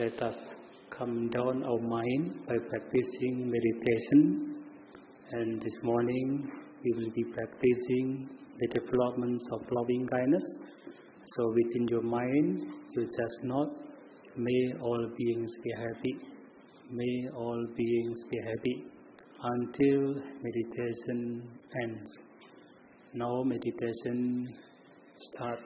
Let us calm down our mind by practicing meditation. And this morning we will be practicing the development of loving kindness. So within your mind, you just note, may all beings be happy. May all beings be happy until meditation ends. Now meditation start.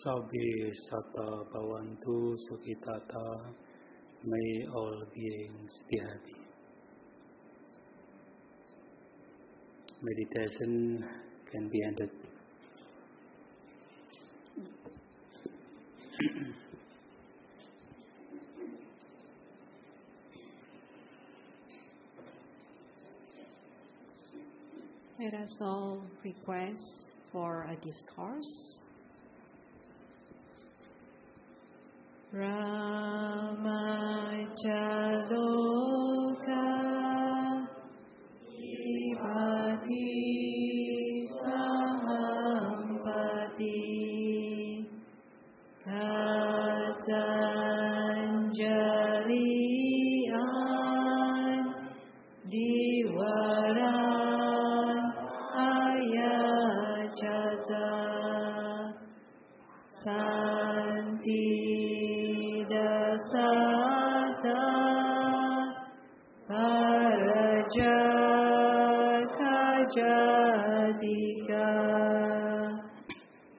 Sabbe Satta Bhavantu Sukhitata. May all beings be happy. Meditation can be ended. Let us all request for a discourse. Ramajaloka Ipati Sahampati Katanjalian Diwaran Ayachata Santi Dasata 𝐁𝐡𝐚𝐬𝒃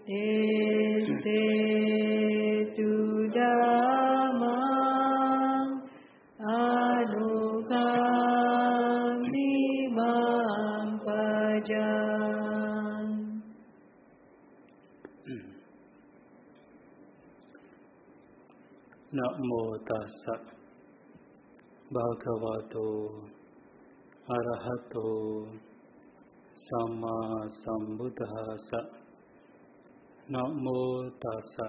𝑦𝒊𝒈𝒏 Dhamma Anukamimam Pajjan. Namo tassa bhagavato arahato samma sambuddhassa. Namo tassa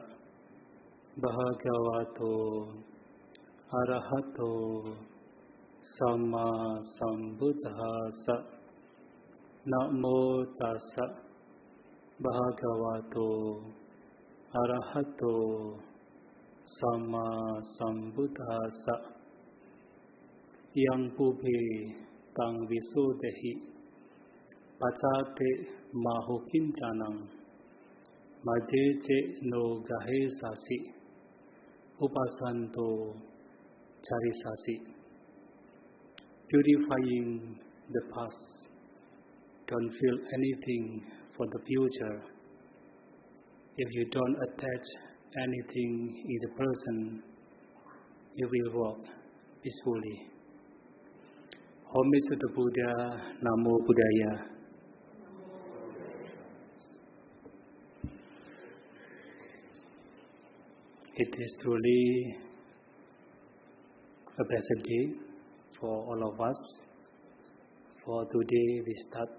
bhagavato arahato samma sambuddhassa. Namo tassa bhagavato arahato Sama Sambuddhasa. Yang Pubhe Tang Visudehi Pacate Mahukincanang Majeje no Gahesasi Upasanto Charisasi. Purifying the past. Don't feel anything for the future. If you don't attach anything in the person, you will walk peacefully. Homage to the Buddha, Namo Buddhaya. It is truly a blessed day for all of us. For today we start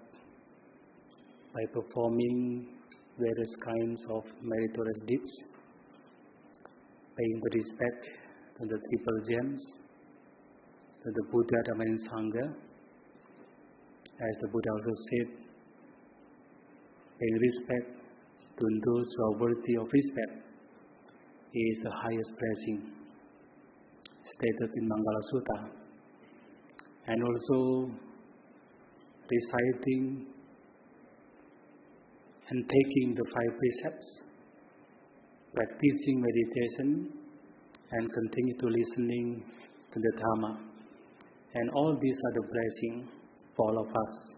by performing various kinds of meritorious deeds, paying the respect to the triple gems, to the Buddha, Dhamma and Sangha. As the Buddha also said, paying respect to those who are worthy of respect is the highest blessing, stated in Mangala Sutta. And also reciting and taking the 5 precepts, practicing meditation, and continue to listening to the Dhamma. And all these are the blessing for all of us.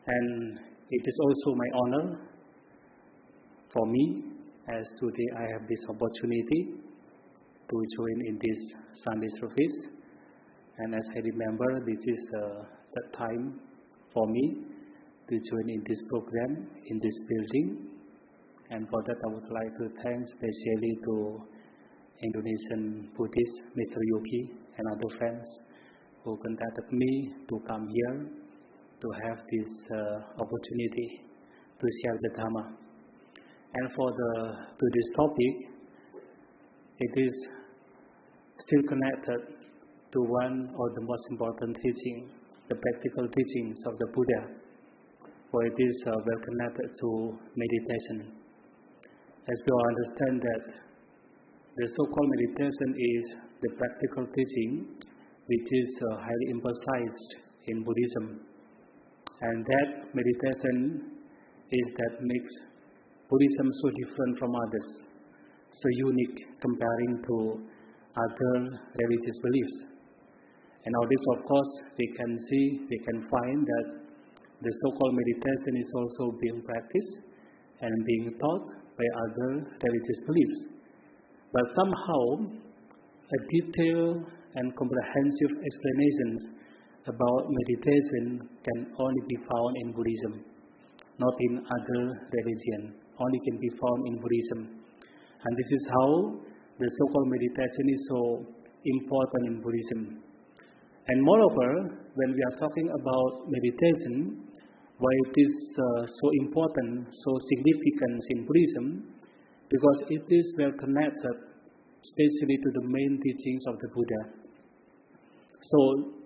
And it is also my honor for me, as today I have this opportunity to join in this Sunday service. And as I remember, this is the time for me to join in this program, in this building. And for that I would like to thank especially to Indonesian Buddhist, Mr. Yogi and other friends who contacted me to come here to have this opportunity to share the Dhamma. And for this topic, it is still connected to one of the most important teaching, the practical teachings of the Buddha, for it is well connected to meditation. As we all understand that the so-called meditation is the practical teaching which is highly emphasized in Buddhism. And that meditation is that makes Buddhism so different from others, so unique comparing to other religious beliefs. And all this, of course, we can find that the so-called meditation is also being practiced and being taught by other religious beliefs. But somehow, a detailed and comprehensive explanations about meditation can only be found in Buddhism, not in other religions. Only can be found in Buddhism. And this is how the so-called meditation is so important in Buddhism. And moreover, when we are talking about meditation, why it is so important, so significant in Buddhism, because it is well connected, especially to the main teachings of the Buddha. So,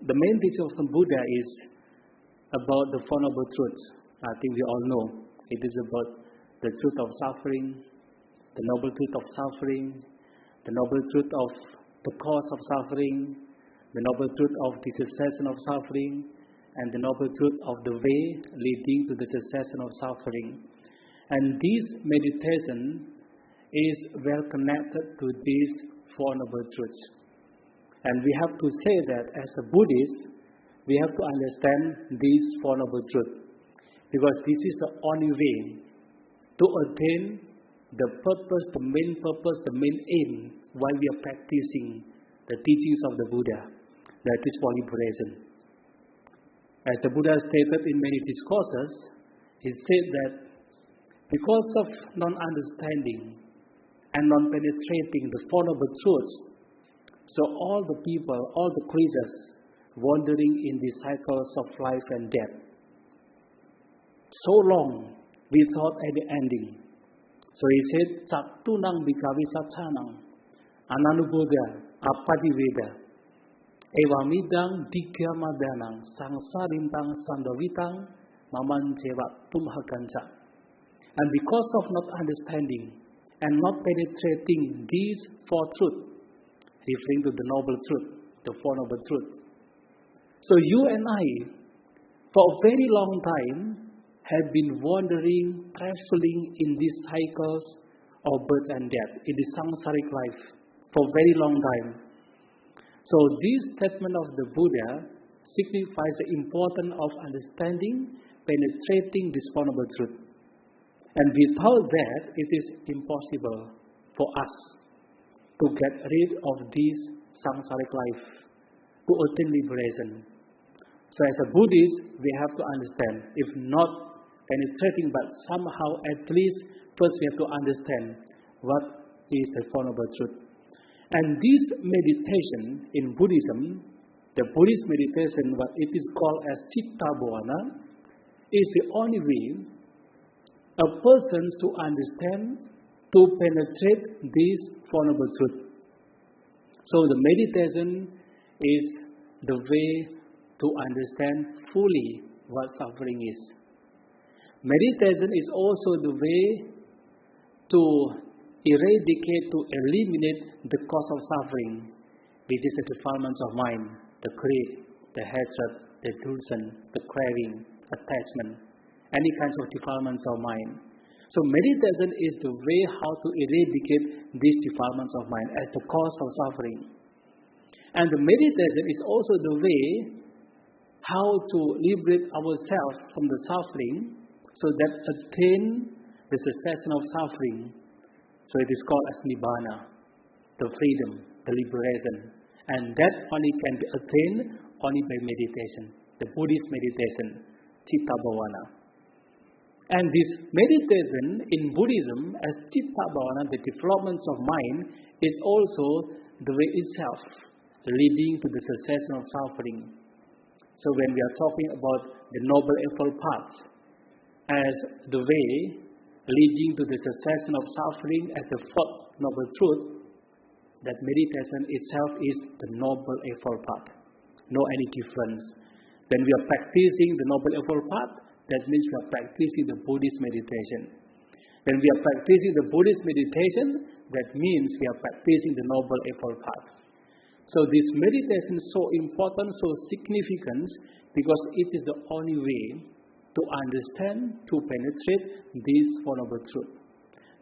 the main teaching of the Buddha is about the Four Noble Truths. I think we all know. It is about the truth of suffering, the noble truth of suffering, the noble truth of the cause of suffering, the noble truth of the cessation of suffering, and the noble truth of the way leading to the cessation of suffering. And this meditation is well connected to these Four Noble Truths. And we have to say that as a Buddhist, we have to understand these Four Noble Truths, because this is the only way to attain the purpose, the main aim while we are practicing the teachings of the Buddha, that is for liberation. As the Buddha stated in many discourses, he said that because of non-understanding and non-penetrating the Four Noble Truths, so all the people, all the creatures, wandering in the cycles of life and death, so long without any ending. So he said, "Catunang bikawi sacanang, ananuboda, apadiveda, ewamidang digamadhanang, sangsarintang sandawitang, 𝐺𝒊𝒈𝒏𝒊𝒄𝒂𝒏𝒄𝒆." And because of not understanding and not penetrating these four truths, referring to the noble truth, the Four Noble Truths. So you and I, for a very long time, have been wandering, traveling in these cycles of birth and death, in the samsaric life, for a very long time. So this statement of the Buddha signifies the importance of understanding, penetrating this Four Noble Truth. And without that, it is impossible for us to get rid of this samsaric life, to attain liberation. So as a Buddhist, we have to understand, if not penetrating, but somehow at least first we have to understand what is the Four Noble Truth. And this meditation in Buddhism, the Buddhist meditation, what it is called as Citta Bhavana, is the only way a person to understand, to penetrate this Four Noble Truth. So the meditation is the way to understand fully what suffering is. Meditation is also the way to eradicate, to eliminate the cause of suffering, which is the defilements of mind, the greed, the hatred, the delusion, the craving, attachment, any kinds of defilements of mind. So meditation is the way how to eradicate these defilements of mind as the cause of suffering. And the meditation is also the way how to liberate ourselves from the suffering, so that attain the cessation of suffering. So it is called as Nibbana, the freedom, the liberation. And that only can be attained only by meditation, the Buddhist meditation, Citta Bhavana. And this meditation in Buddhism as Citta Bhavana, the developments of mind, is also the way itself leading to the cessation of suffering. So when we are talking about the Noble Eightfold Path as the way leading to the cessation of suffering as the Fourth Noble Truth, that meditation itself is the Noble Eightfold Path. No any difference. When we are practicing the Noble Eightfold Path, that means we are practicing the Buddhist meditation. When we are practicing the Buddhist meditation, that means we are practicing the Noble Eightfold Path. So this meditation is so important, so significant, because it is the only way to understand, to penetrate this Four Noble Truth.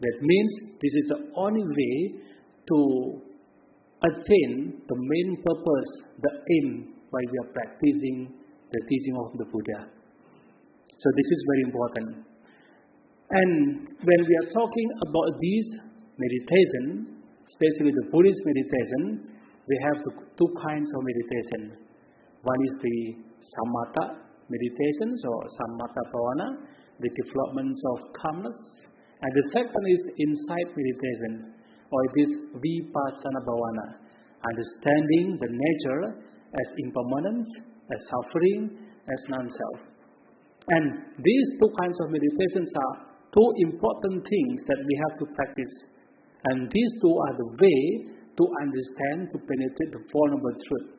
That means this is the only way to attain the main purpose, the aim, while we are practicing the teaching of the Buddha. So this is very important. And when we are talking about this meditation, especially the Buddhist meditation, we have two kinds of meditation. One is the samatha meditation, so samatha bhavana, the developments of calmness. And the second is insight meditation, or it is vipassana bhavana, understanding the nature as impermanence, as suffering, as non-self. And these two kinds of meditations are two important things that we have to practice. And these two are the way to understand, to penetrate the Four Noble Truths.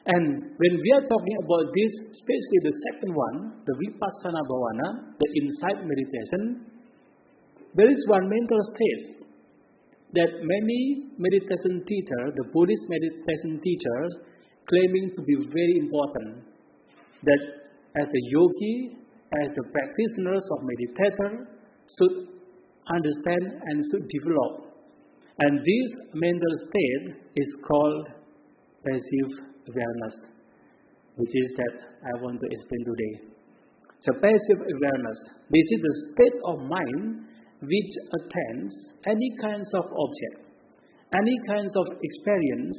And when we are talking about this, especially the second one, the vipassana bhavana, the insight meditation, there is one mental state that many meditation teachers, the Buddhist meditation teachers, claiming to be very important, that as a yogi, as the practitioners of meditator, should understand and should develop. And this mental state is called passive awareness, which is that I want to explain today. So passive awareness, this is the state of mind which attains any kinds of object, any kinds of experience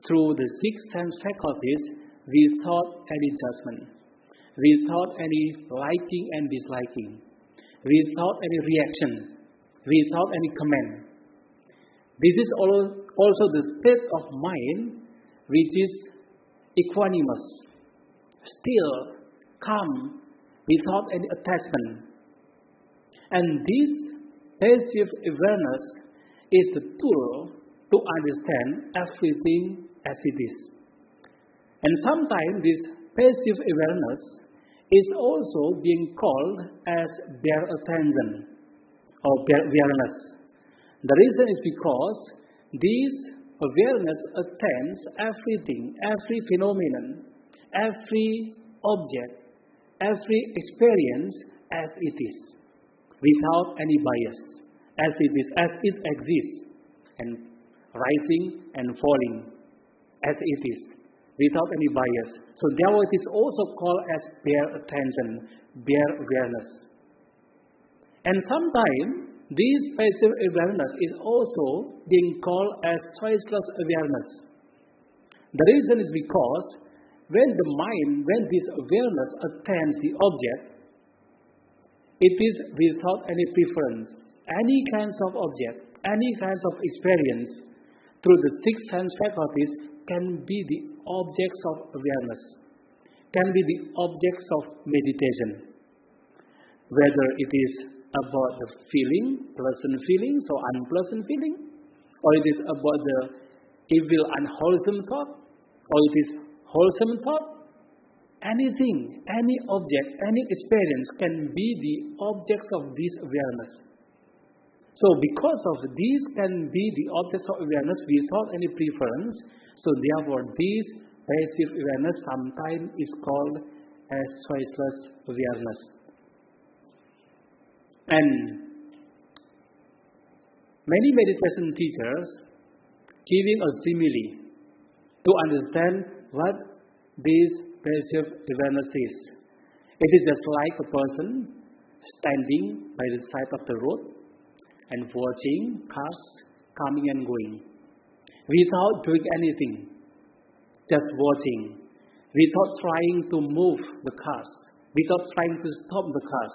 through the six sense faculties without any judgment, without any liking and disliking, without any reaction, without any comment. This is also the state of mind which is equanimous, still, calm, without any attachment. And this passive awareness is the tool to understand everything as it is. And sometimes this passive awareness is also being called as bare attention or bare awareness. The reason is because this awareness attains everything, every phenomenon, every object, every experience as it is, without any bias, as it is, as it exists, and rising and falling, as it is, without any bias. So therefore it is also called as bare attention, bare awareness. And sometimes this passive awareness is also being called as choiceless awareness. The reason is because when the mind, when this awareness attains the object, it is without any preference. Any kinds of object, any kinds of experience through the six sense faculties can be the objects of awareness, can be the objects of meditation. Whether it is about the feeling, pleasant feelings or unpleasant feeling, or it is about the evil, unwholesome thought, or it is wholesome thought, anything, any object, any experience can be the objects of this awareness. So because of these can be the objects of awareness without any preference, so therefore this passive awareness sometimes is called as choiceless awareness. And many meditation teachers giving a simile to understand what this passive awareness is. It is just like a person standing by the side of the road and watching cars coming and going without doing anything, just watching, without trying to move the cars, without trying to stop the cars,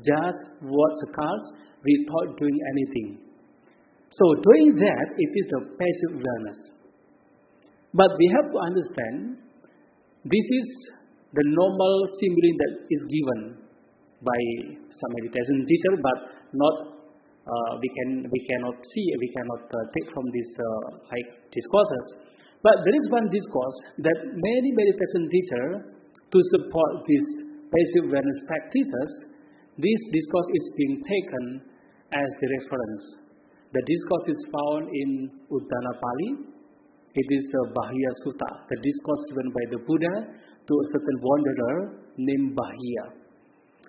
just watch the cars without doing anything. So doing that, it is a passive awareness. But we have to understand, this is the normal simile that is given by some meditation teacher, but not we cannot take from these discourses. But there is one discourse that many meditation teachers, to support these passive awareness practices, this discourse is being taken as the reference. The discourse is found in Uddana Pali. It is a Bahya Sutta, the discourse given by the Buddha to a certain wanderer named Bahya.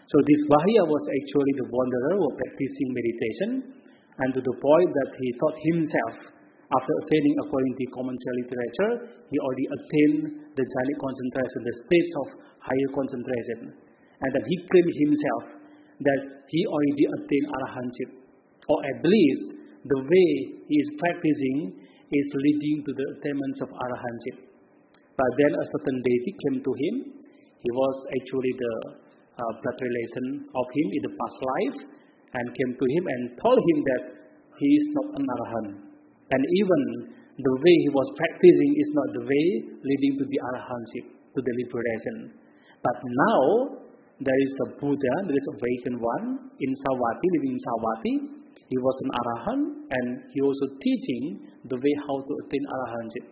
So this Bahya was actually the wanderer who was practicing meditation, and to the point that he thought himself, after attaining, according to commentary literature, he already attained the jhanic concentration, the states of higher concentration. And that he claimed himself that he already attained arahantship, or at least the way he is practicing is leading to the attainment of arahantship. But then a certain deity came to him. He was actually the blood relation of him in the past life, and came to him and told him that he is not an arahant. And even the way he was practicing is not the way leading to the arahantship, to the liberation. But now, there is a Buddha, there is a awakened one in Savatthi, living in Savatthi. He was an arahant, and he also teaching the way how to attain arahantship.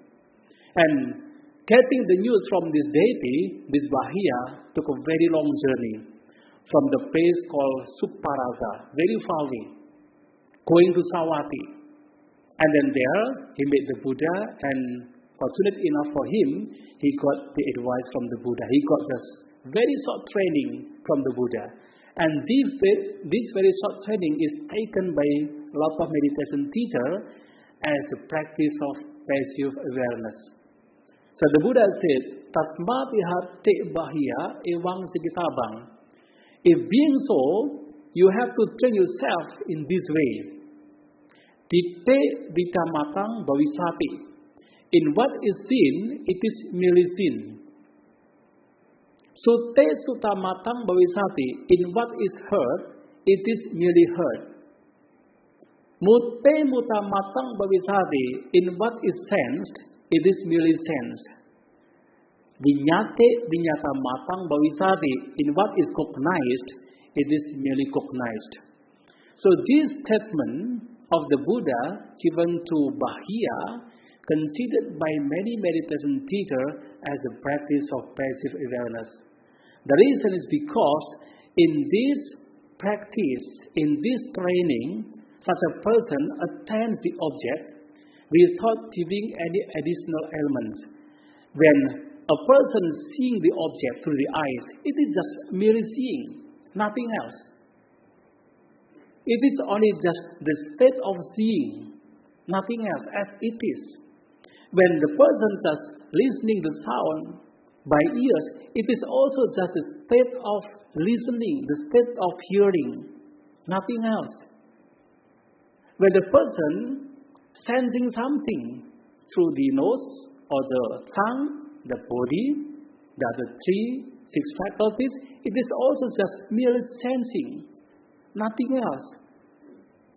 And getting the news from this deity, this Bahia, took a very long journey from the place called Sukhparasa, very far away, going to Savatthi. And then there, he met the Buddha, and fortunate enough for him, he got the advice from the Buddha. He got this very short training from the Buddha. And this very short training is taken by a lot of meditation teachers as the practice of passive awareness. So the Buddha said, Tasmat ihate bahya 𝐴𝒊𝒐𝒑𝒊𝒄𝒂𝒏𝒄𝒆. If being so, you have to train yourself in this way. 𝑑𝒂𝒔𝒔𝒊𝒂𝒏𝒂𝒂😅 𝐵𝑢𝑑𝑑𝑑ℎ𝑖𝑠𝑡 𝐹𝑒𝑙𝑙𝑙𝑜𝑤𝑠ℎ it is merely seen. 𝐻𝐡𝐚𝐧𝒐𝒑𝒊𝒂𝒏𝒂𝒂😅 in what is heard, it is merely heard. 𝑚uṭṭe-muṭṭa-maṭṭaṃ-𝒊𝒂𝒂𝒅 in what is sensed, it is merely sensed. 𝑣ඤ්ඤාṭe-viඤ්ඤāṭa-maṭṭaṃ-𝒊𝒂𝒂𝒅 in what is cognized, it is merely cognized. So this statement of the Buddha given to Bahia, considered by many meditation teachers as a practice of passive awareness. The reason is because in this practice, in this training, such a person attains the object without giving any additional elements. When a person seeing the object through the eyes, it is just merely seeing, nothing else. It is only just the state of seeing, nothing else, as it is. When the person just listening the sound by ears, it is also just the state of listening, the state of hearing, nothing else. When the person sensing something through the nose or the tongue, the body, the other 6 faculties, it is also just merely sensing, nothing else.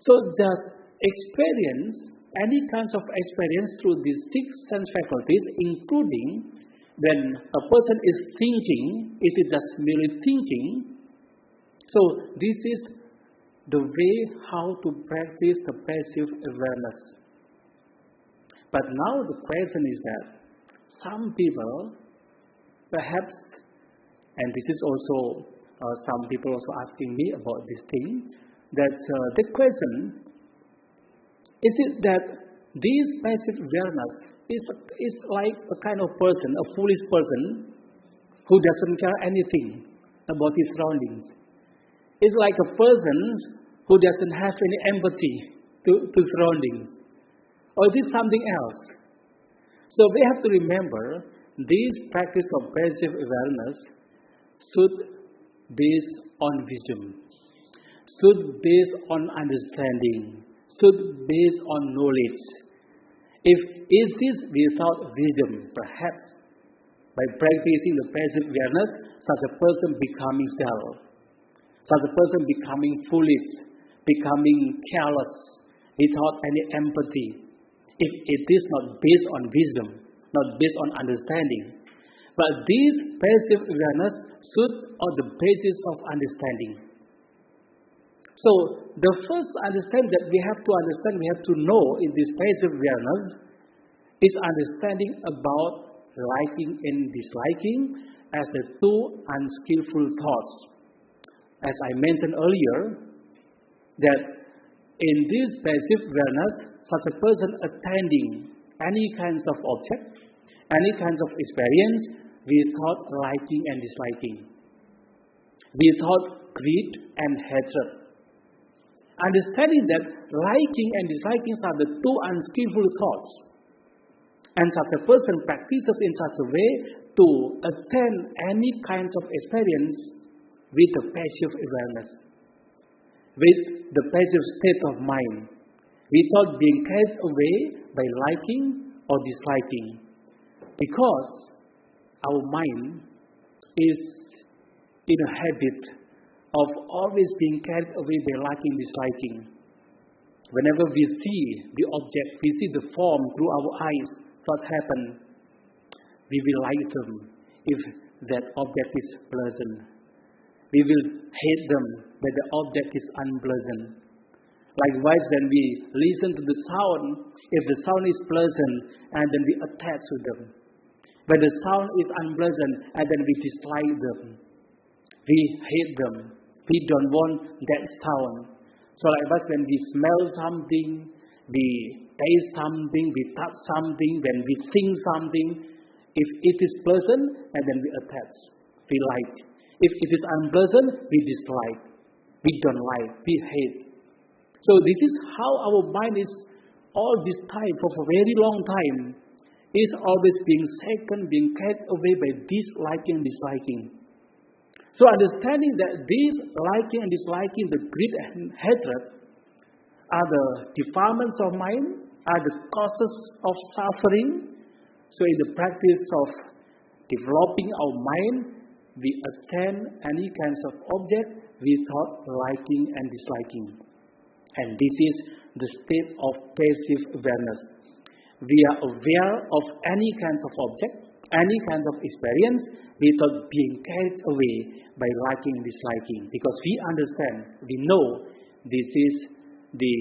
So just experience, any kinds of experience through these 6 sense faculties, including when a person is thinking, it is just merely thinking. So this is the way how to practice the passive awareness. But now the question is that some people, perhaps, and this is also some people also asking me about this thing, that the question, is it that this passive awareness is like a kind of person, a foolish person, who doesn't care anything about his surroundings? It's like a person who doesn't have any empathy to surroundings. Or is it something else? So we have to remember, this practice of passive awareness should base on wisdom, should base on understanding, should base on knowledge. If it is without wisdom, perhaps by practicing the passive awareness, such a person becoming dull, such a person becoming foolish, becoming careless, without any empathy. If it is not based on wisdom, not based on understanding. But this passive awareness should on the basis of understanding. So the first understanding that we have to know in this passive awareness is understanding about liking and disliking as the 2 unskillful thoughts. As I mentioned earlier, that in this passive awareness, such a person attending any kinds of object, any kinds of experience without liking and disliking, without greed and hatred. Understanding that liking and disliking are the 2 unskillful thoughts. And such a person practices in such a way to attain any kinds of experience with the passive awareness. with the passive state of mind without being carried away by liking or disliking. Because our mind is in a habit of always being carried away by liking, disliking. Whenever we see the object, we see the form through our eyes, what happens? We will like them if that object is pleasant. We will hate them when the object is unpleasant. Likewise, when we listen to the sound, if the sound is pleasant, and then we attach to them. When the sound is unpleasant, and then we dislike them. We hate them. We don't want that sound. So likewise, when we smell something, we taste something, we touch something, when we think something, if it is pleasant, and then we attach, we like. If it is unpleasant, we dislike. We don't like, we hate. So this is how our mind is all this time, for a very long time, is always being shaken, being carried away by disliking, disliking. So understanding that these liking and disliking, the greed and hatred, are the defilements of mind, are the causes of suffering. So in the practice of developing our mind, we attend any kinds of object without liking and disliking. And this is the state of passive awareness. We are aware of any kinds of object, any kinds of experience, without being carried away by liking and disliking. Because we understand, we know this is the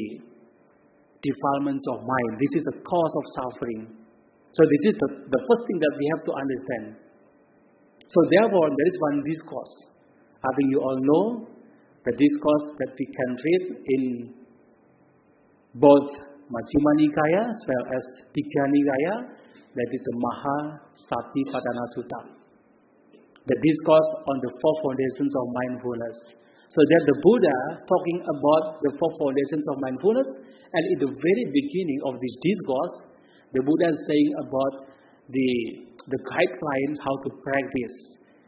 defilements of mind. This is the cause of suffering. So this is the first thing that we have to understand. So therefore, there is one discourse. I think you all know the discourse that we can read in both Majjhima Nikaya as well as Digha Nikaya, that is the Satipatthana Sutta. The discourse on the four foundations of mindfulness. So that the Buddha talking about the four foundations of mindfulness, and in the very beginning of this discourse, the Buddha is saying about the guidelines how to practice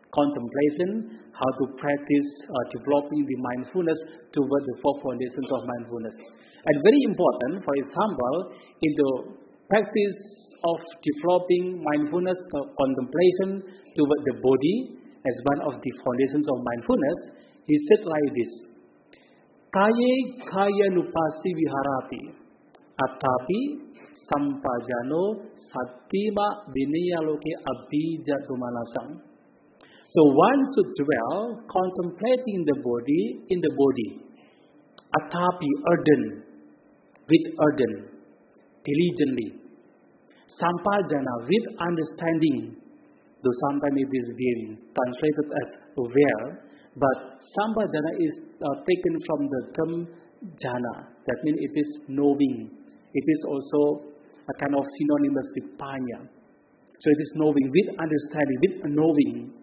contemplation, how to practice developing the mindfulness toward the four foundations of mindfulness. And very important, for example, in the practice of developing mindfulness contemplation toward the body as one of the foundations of mindfulness, he said like this: Kaye kaya nupasi viharati, atapi sampajano satima vinayaloke abhijatumanasam. So one should dwell contemplating the body in the body. Atapi, ardent, with ardent, diligently. Sampajana, with understanding, though sometimes it is being translated as aware, but sampajana is taken from the term jhana. That means it is knowing. It is also a kind of synonymous with panya. So it is knowing, with understanding, with knowing.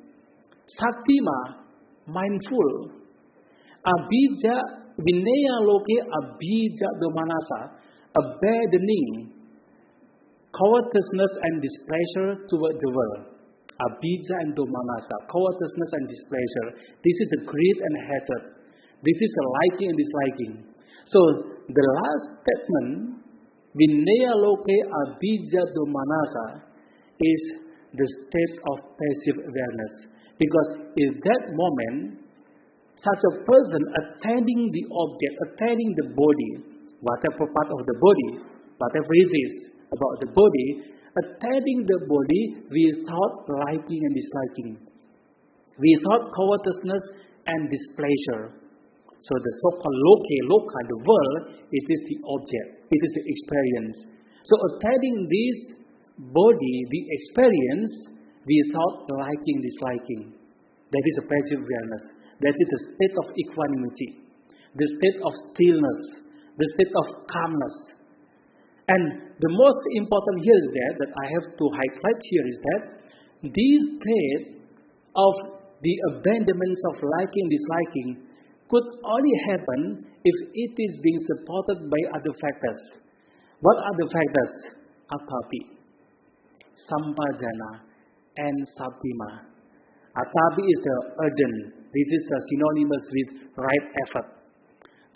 Satima, mindful. Abhija, vinaya loke abhija domanasa, abandoning covetousness and displeasure toward the world. Abhija and domanasa, covetousness and displeasure. This is the greed and hatred. This is a liking and disliking. So the last statement, vinaya loke abhija domanasa, is the state of passive awareness. Because in that moment, such a person attending the object, attending the body, whatever part of the body, whatever it is about the body, attending the body without liking and disliking, without covetousness and displeasure. So the so-called loka, the world, it is the object, it is the experience. So attending this body, the experience, without liking, disliking, that is a passive awareness. That is the state of equanimity, the state of stillness, the state of calmness. And the most important here is that I have to highlight here is that this state of the abandonment of liking and disliking could only happen if it is being supported by other factors. What are the factors? Atapi, sampajana, and satima. Atapi is the ardent. This is synonymous with right effort.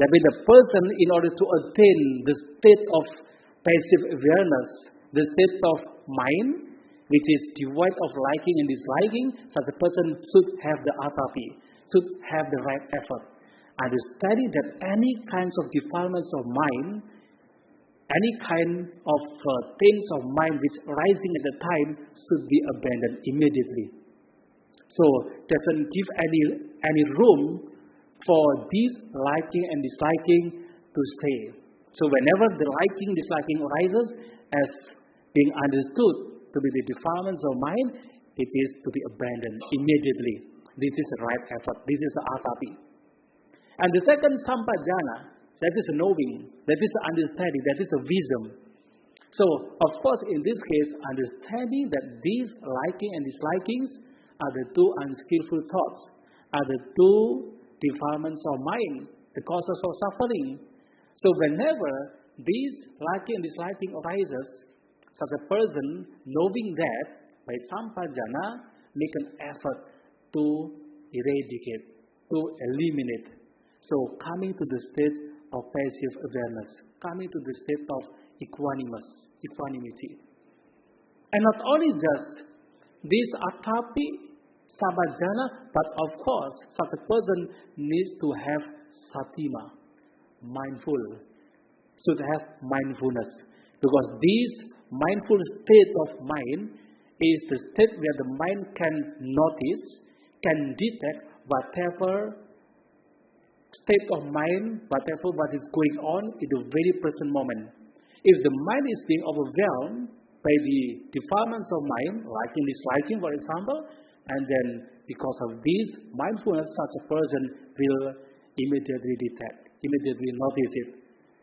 That means the person, in order to attain the state of passive awareness, the state of mind, which is devoid of liking and disliking, such a person should have the atapi, should have the right effort. Understanding that any kinds of defilements of mind, any kind of things of mind which arising at the time should be abandoned immediately. So doesn't give any room for this liking and disliking to stay. So whenever the liking, disliking arises as being understood to be the defilements of mind, it is to be abandoned immediately. This is the right effort. This is the atapi. And the second sampajana, that is knowing, that is understanding, that is the wisdom. So, of course, in this case, understanding that these liking and dislikings are the two unskillful thoughts, are the two defilements of mind, the causes of suffering. So, whenever these liking and disliking arises, such a person, knowing that, by sampajana, make an effort to eradicate, to eliminate. So, coming to the state of passive awareness, coming to the state of equanimity. And not only just this atapi, sampajana, but of course, such a person needs to have satima, mindful, should have mindfulness. Because this mindful state of mind is the state where the mind can notice, can detect whatever state of mind, whatever what is going on in the very present moment. If the mind is being overwhelmed by the defilements of mind, liking, disliking, for example, and then because of this mindfulness, such a person will immediately detect, immediately notice it.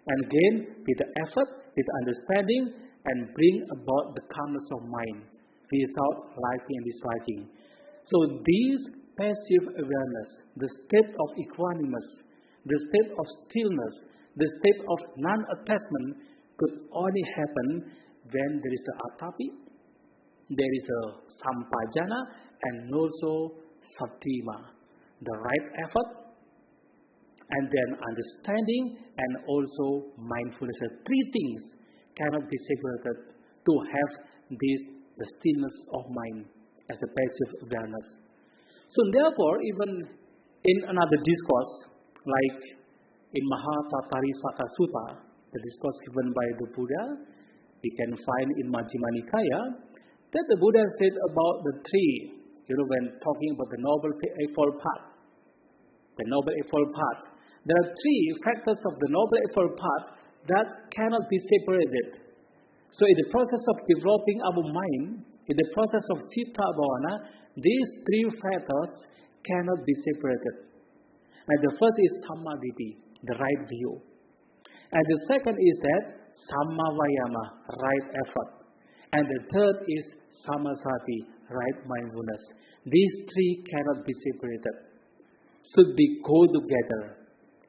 And again, with the effort, with understanding, and bring about the calmness of mind without liking and disliking. So these passive awareness, the state of equanimous, the state of stillness, the state of non-attachment could only happen when there is the atapi, there is a sampajana, and also satima, the right effort, and then understanding and also mindfulness. The three things cannot be separated to have this, the stillness of mind as a passive awareness. So therefore, even in another discourse, like in Mahācattarisaka Sutta, the discourse given by the Buddha, we can find in Majjhima Nikaya, that the Buddha said about the three, when talking about the Noble Eightfold Path. The Noble Eightfold Path. There are three factors of the Noble Eightfold Path that cannot be separated. So in the process of developing our mind, in the process of citta bhavana, these three factors cannot be separated. And the first is samadhi, the right view. And the second is that sammavayama, right effort. And the third is samasati, right mindfulness. These three cannot be separated. Should be go together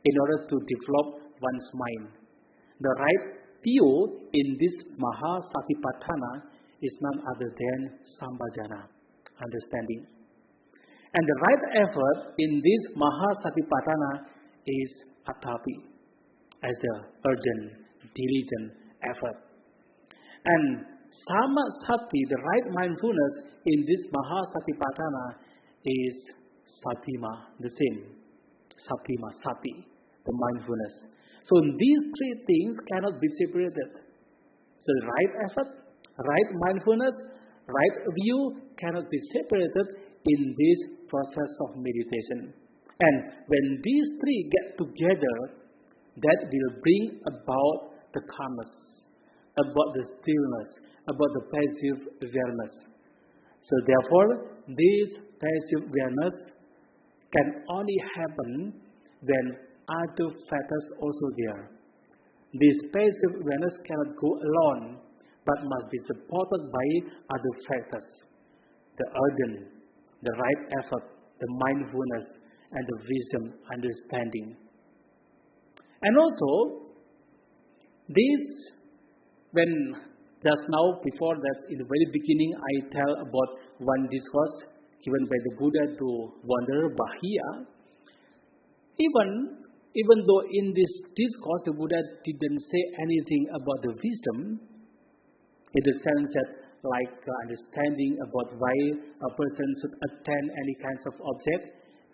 in order to develop one's mind. The right view in this Mahāsatipatthana is none other than sampajana, understanding. And the right effort in this Mahāsatipatthana is atapi, as the urgent, diligent effort. And samasati, the right mindfulness in this Mahāsatipatthana is satima, the same. Satima, sati, the mindfulness. So these three things cannot be separated. So the right effort, right mindfulness, right view cannot be separated in this process of meditation. And when these three get together, that will bring about the calmness, about the stillness, about the passive awareness. So therefore, this passive awareness can only happen when other factors also there. This passive awareness cannot go alone, but must be supported by other factors. The ardent, the right effort, the mindfulness, and the wisdom, understanding. And also, this, when just now, before that, in the very beginning, I tell about one discourse given by the Buddha to Wanderer Bahia. Even even though in this discourse the Buddha didn't say anything about the wisdom, in the sense that like understanding about why a person should attend any kinds of object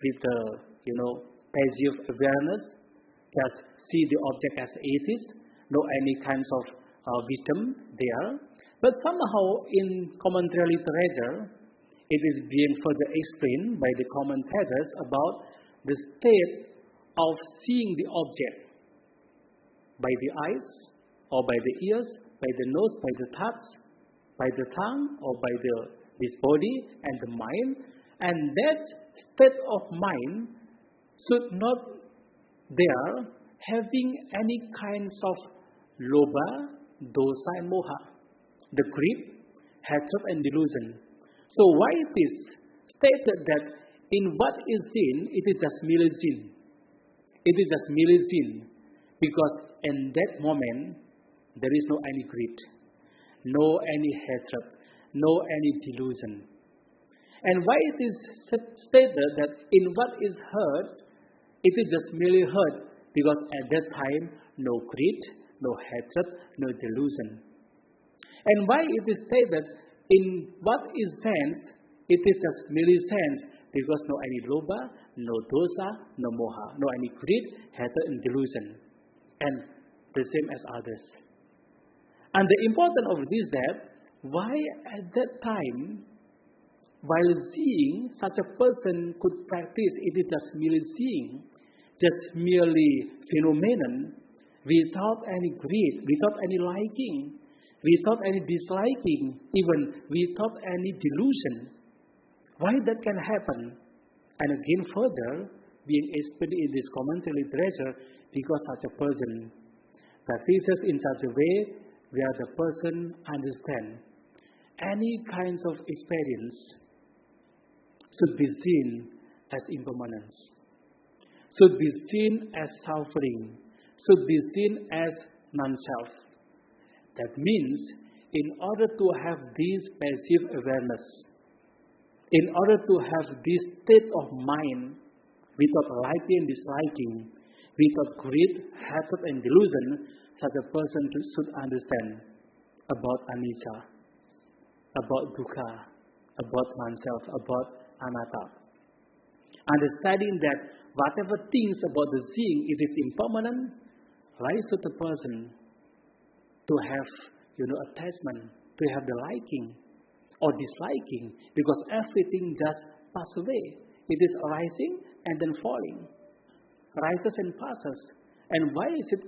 with passive awareness, just see the object as it is, no any kinds of wisdom there. But somehow in commentary literature, it is being further explained by the commentators about the state of seeing the object by the eyes, or by the ears, by the nose, by the touch, by the tongue, or by this body and the mind. And that state of mind should not there having any kinds of lobha, dosa and moha, the greed, hatred and delusion. So why it is stated that in what is seen, it is just merely seen. It is just merely seen, because in that moment, there is no any greed, no any hatred, no any delusion. And why it is stated that in what is heard, it is just merely heard, because at that time, no greed, no hatred, no delusion. And why it is stated in what is sensed, it is just merely sensed, because no any lobha, no dosa, no moha, no any greed, hatred and delusion. And the same as others. And the importance of this that, why at that time, while seeing, such a person could practice, it is just merely seeing, just merely phenomenon, without any greed, without any liking, without any disliking, even without any delusion. Why that can happen? And again further, being explained in this commentary literature, because such a person practices in such a way where the person understands any kinds of experience should be seen as impermanence, should be seen as suffering, should be seen as non-self. That means, in order to have this passive awareness, in order to have this state of mind without liking and disliking, without greed, hatred and delusion, such a person should understand about anicca, about dukkha, about oneself, about anatta. Understanding that whatever things about the seeing, it is impermanent, why should the person to have attachment, to have the liking or disliking, because everything just pass away. It is arising and then falling, rises and passes. And why is it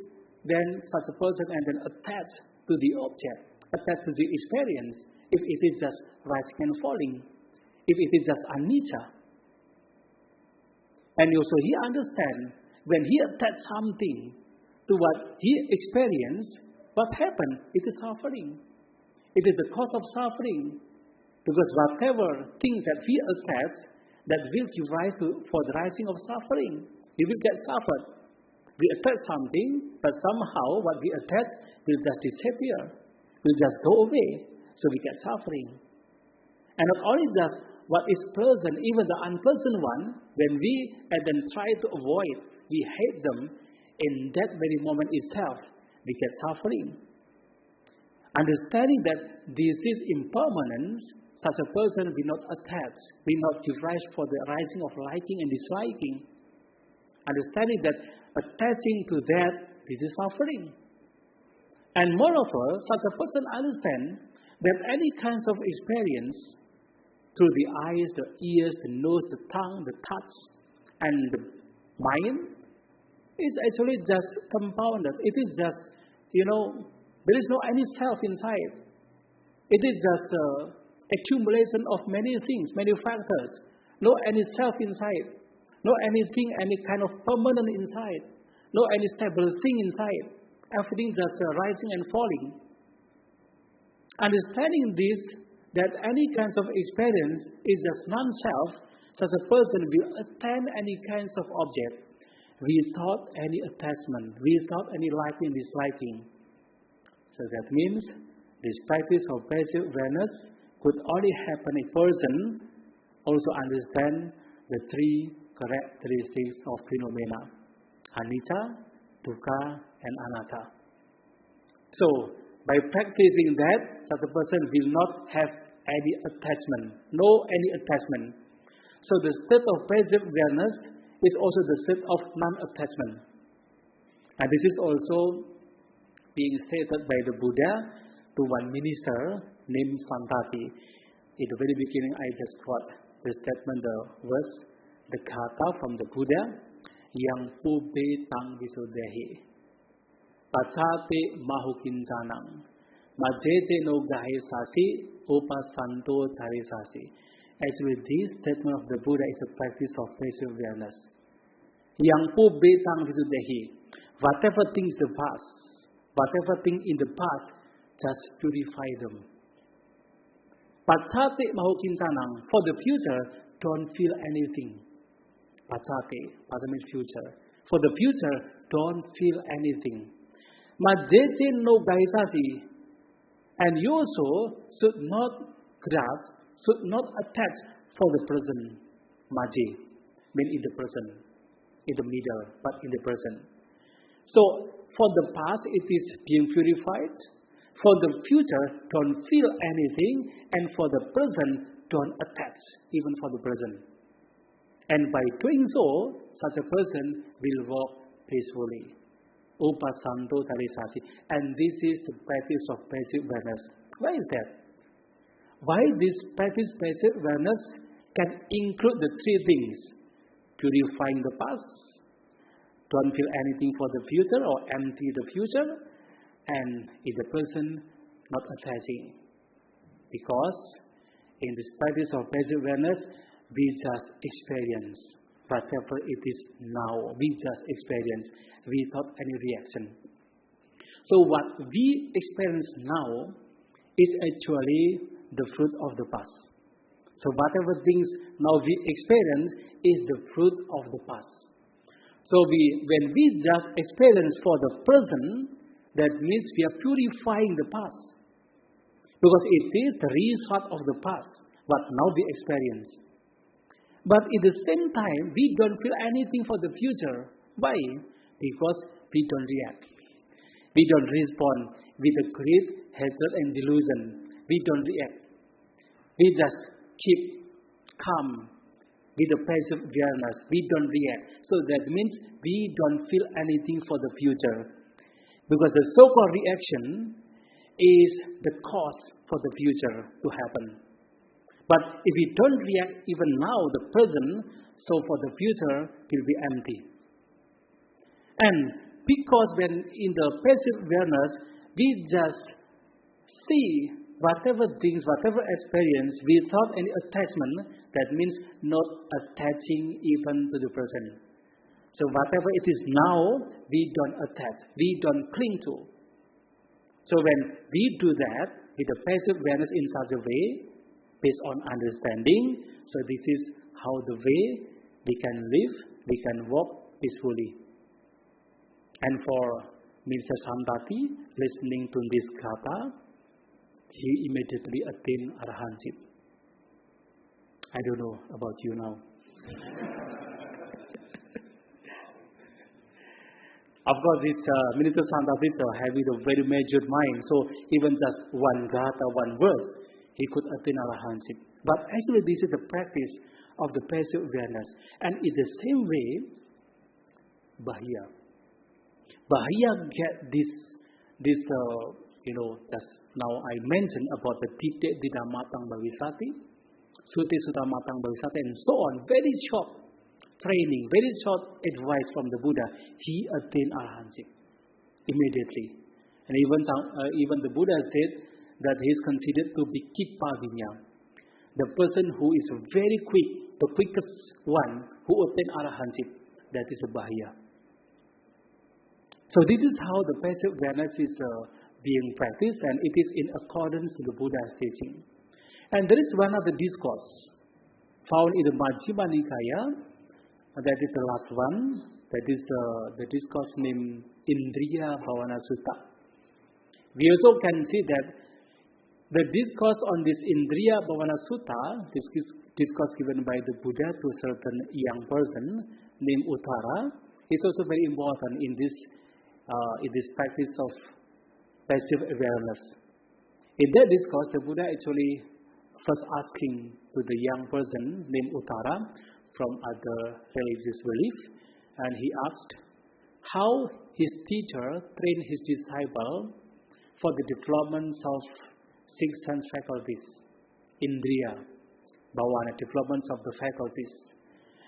then such a person and then attached to the object, attached to the experience, if it is just rising and falling, if it is just anicca? And also he understands, when he attached something to what he experienced, what happened? It is suffering. It is the cause of suffering. Because whatever thing that we attach, that will give rise for the rising of suffering. We will get suffered. We attach something, but somehow what we attach will just disappear, will just go away. So we get suffering. And not only just what is pleasant, even the unpleasant one, when we and then try to avoid, we hate them, in that very moment itself, we get suffering. Understanding that this is impermanence, such a person will not attach, will not give rise for the arising of liking and disliking. Understanding that attaching to that, this is suffering. And moreover, such a person understands that any kinds of experience, through the eyes, the ears, the nose, the tongue, the touch, and the mind, is actually just compounded. It is just, there is no any self inside. It is just accumulation of many things, many factors. No any self inside. No anything, any kind of permanent inside. No any stable thing inside. Everything just rising and falling. Understanding this, that any kinds of experience is just non-self, such a person will attain any kinds of object without any attachment, without any liking and disliking. So that means this practice of passive awareness could only happen if a person also understand the three characteristics of phenomena. anicca, dukkha, and anatta. So, by practicing that, such a person will not have any attachment, any attachment. So the state of passive awareness is also the state of non-attachment. And this is also being stated by the Buddha to one minister named Santati. In the very beginning, I just quote the statement, the verse, the kata from the Buddha, yang pube tang visuddhahi, pacate mahukincanang, majete no 𝐿𝑒𝒊𝒈𝒏𝒊𝒄𝒂𝒏𝒄𝒆 𝑢pasanto 𝑑harasasi. Actually, this statement of the Buddha is the practice of passive awareness. Yang pube tang visuddhahi, whatever things the past, whatever thing in the past, just purify them. Pacate mahukincanang, for the future, don't feel anything. Pacate, pacate means future. For the future, don't feel anything. Majete no 𝐿𝒂𝒔𝒔, and you also should not grasp, should not attach for the present. Maje, mean in the present, in the middle, but in the present. So, for the past, it is being purified. For the future, don't feel anything. And for the present, don't attach, even for the present. And by doing so, such a person will walk peacefully. Upasanto 𝒂𝒂𝒂𝒂𝒂𝒂𝒂𝒂𝒂. And this is the practice of passive awareness. Why is that? Why this practice passive awareness can include the three things: purifying the past, don't feel anything for the future or empty the future, and in the present, not attaching. Because in this practice of passive awareness, we just experience whatever it is now. We just experience without any reaction. So what we experience now is actually the fruit of the past. So whatever things now we experience is the fruit of the past. So when we just experience for the present, that means we are purifying the past. Because it is the result of the past, what now we experience. But at the same time, we don't feel anything for the future. Why? Because we don't react. We don't respond with the greed, hatred, and delusion. We don't react. We just keep calm with the passive awareness. We don't react. So that means we don't feel anything for the future. Because the so-called reaction is the cause for the future to happen. But if we don't react even now, the present, so for the future will be empty. And because when in the passive awareness, we just see whatever things, whatever experience without any attachment, that means not attaching even to the present. So whatever it is now, we don't attach, we don't cling to. So when we do that with the passive awareness in such a way, based on understanding, so this is how the way we can live, we can walk peacefully. And for Mr. Santati, listening to this kata, he immediately attained arahantship. I don't know about you now. Of course, this Minister Santati is having a very measured mind, so even just one kata, one verse, he could attain arahantship. But actually, this is the practice of the passive awareness. And in the same way, Bahaya get this just now I mentioned about the titik di Dhammatang Bhavisati, Suti Sutamatang Bhavisati, and so on. Very short training, very short advice from the Buddha. He attained arahantship immediately. And even the Buddha said that he is considered to be Kipavinya, the person who is very quick, the quickest one who attained arahantship. That is a Bahaya. So this is how the passive awareness is being practiced, and it is in accordance to the Buddha's teaching. And there is one other discourse found in the Majjhima Nikaya, that is the last one, that is the discourse named Indriya Bhavana Sutta. We also can see that the discourse on this Indriya Bhavana Sutta, this discourse given by the Buddha to a certain young person named Uttara, is also very important in this practice of passive awareness. In that discourse, the Buddha actually first asking to the young person named Uttara from other religious belief, and he asked how his teacher trained his disciple for the development of six sense faculties, Indriya, Bhavana, developments of the faculties.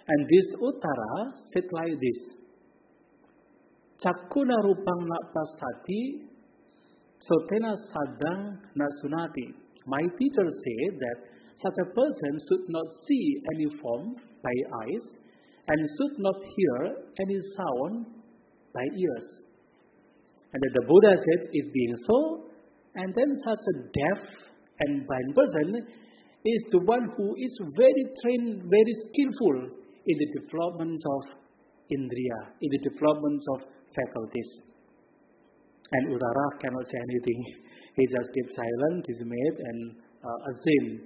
And this Uttara said like this, Cakkuna rupang na pasati, sotena sadang na sunati. My teacher said that such a person should not see any form by eyes and should not hear any sound by ears. And then the Buddha said, it being so, and then such a deaf and blind person is the one who is very trained, very skillful in the developments of Indriya, in the developments of faculties. And Uttara cannot say anything. He just kept silent, dismayed, and ashamed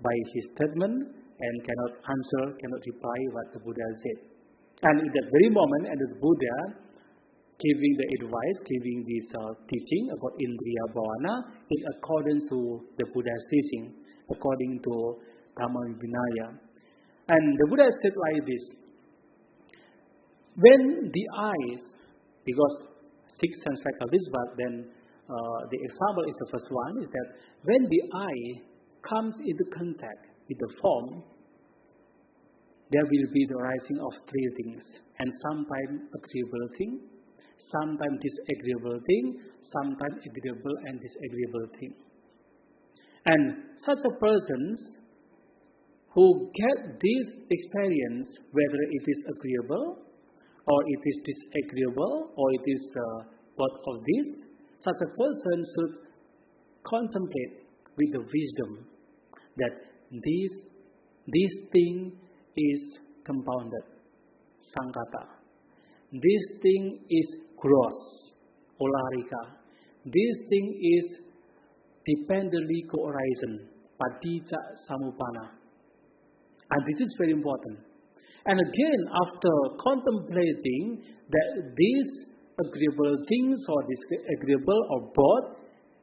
by his statement, and cannot answer, cannot reply what the Buddha said. And in that very moment, and the Buddha giving the advice, giving this teaching about Indriya Bhavana in accordance to the Buddha's teaching, according to Dhamma Vinaya. And the Buddha said like this, when the eyes, because six sense faculties, but then the example is the first one, is that when the eye comes into contact with the form, there will be the rising of three things, and sometimes agreeable thing, sometimes disagreeable thing, sometimes agreeable and disagreeable thing. And such a person who get this experience, whether it is agreeable, or it is disagreeable, or it is both of these, such a person should contemplate with the wisdom that this thing is compounded, sankata. This thing is gross, olarika. This thing is dependently co-arising, paticca samuppanna. And this is very important. And again, after contemplating that these agreeable things or disagreeable or both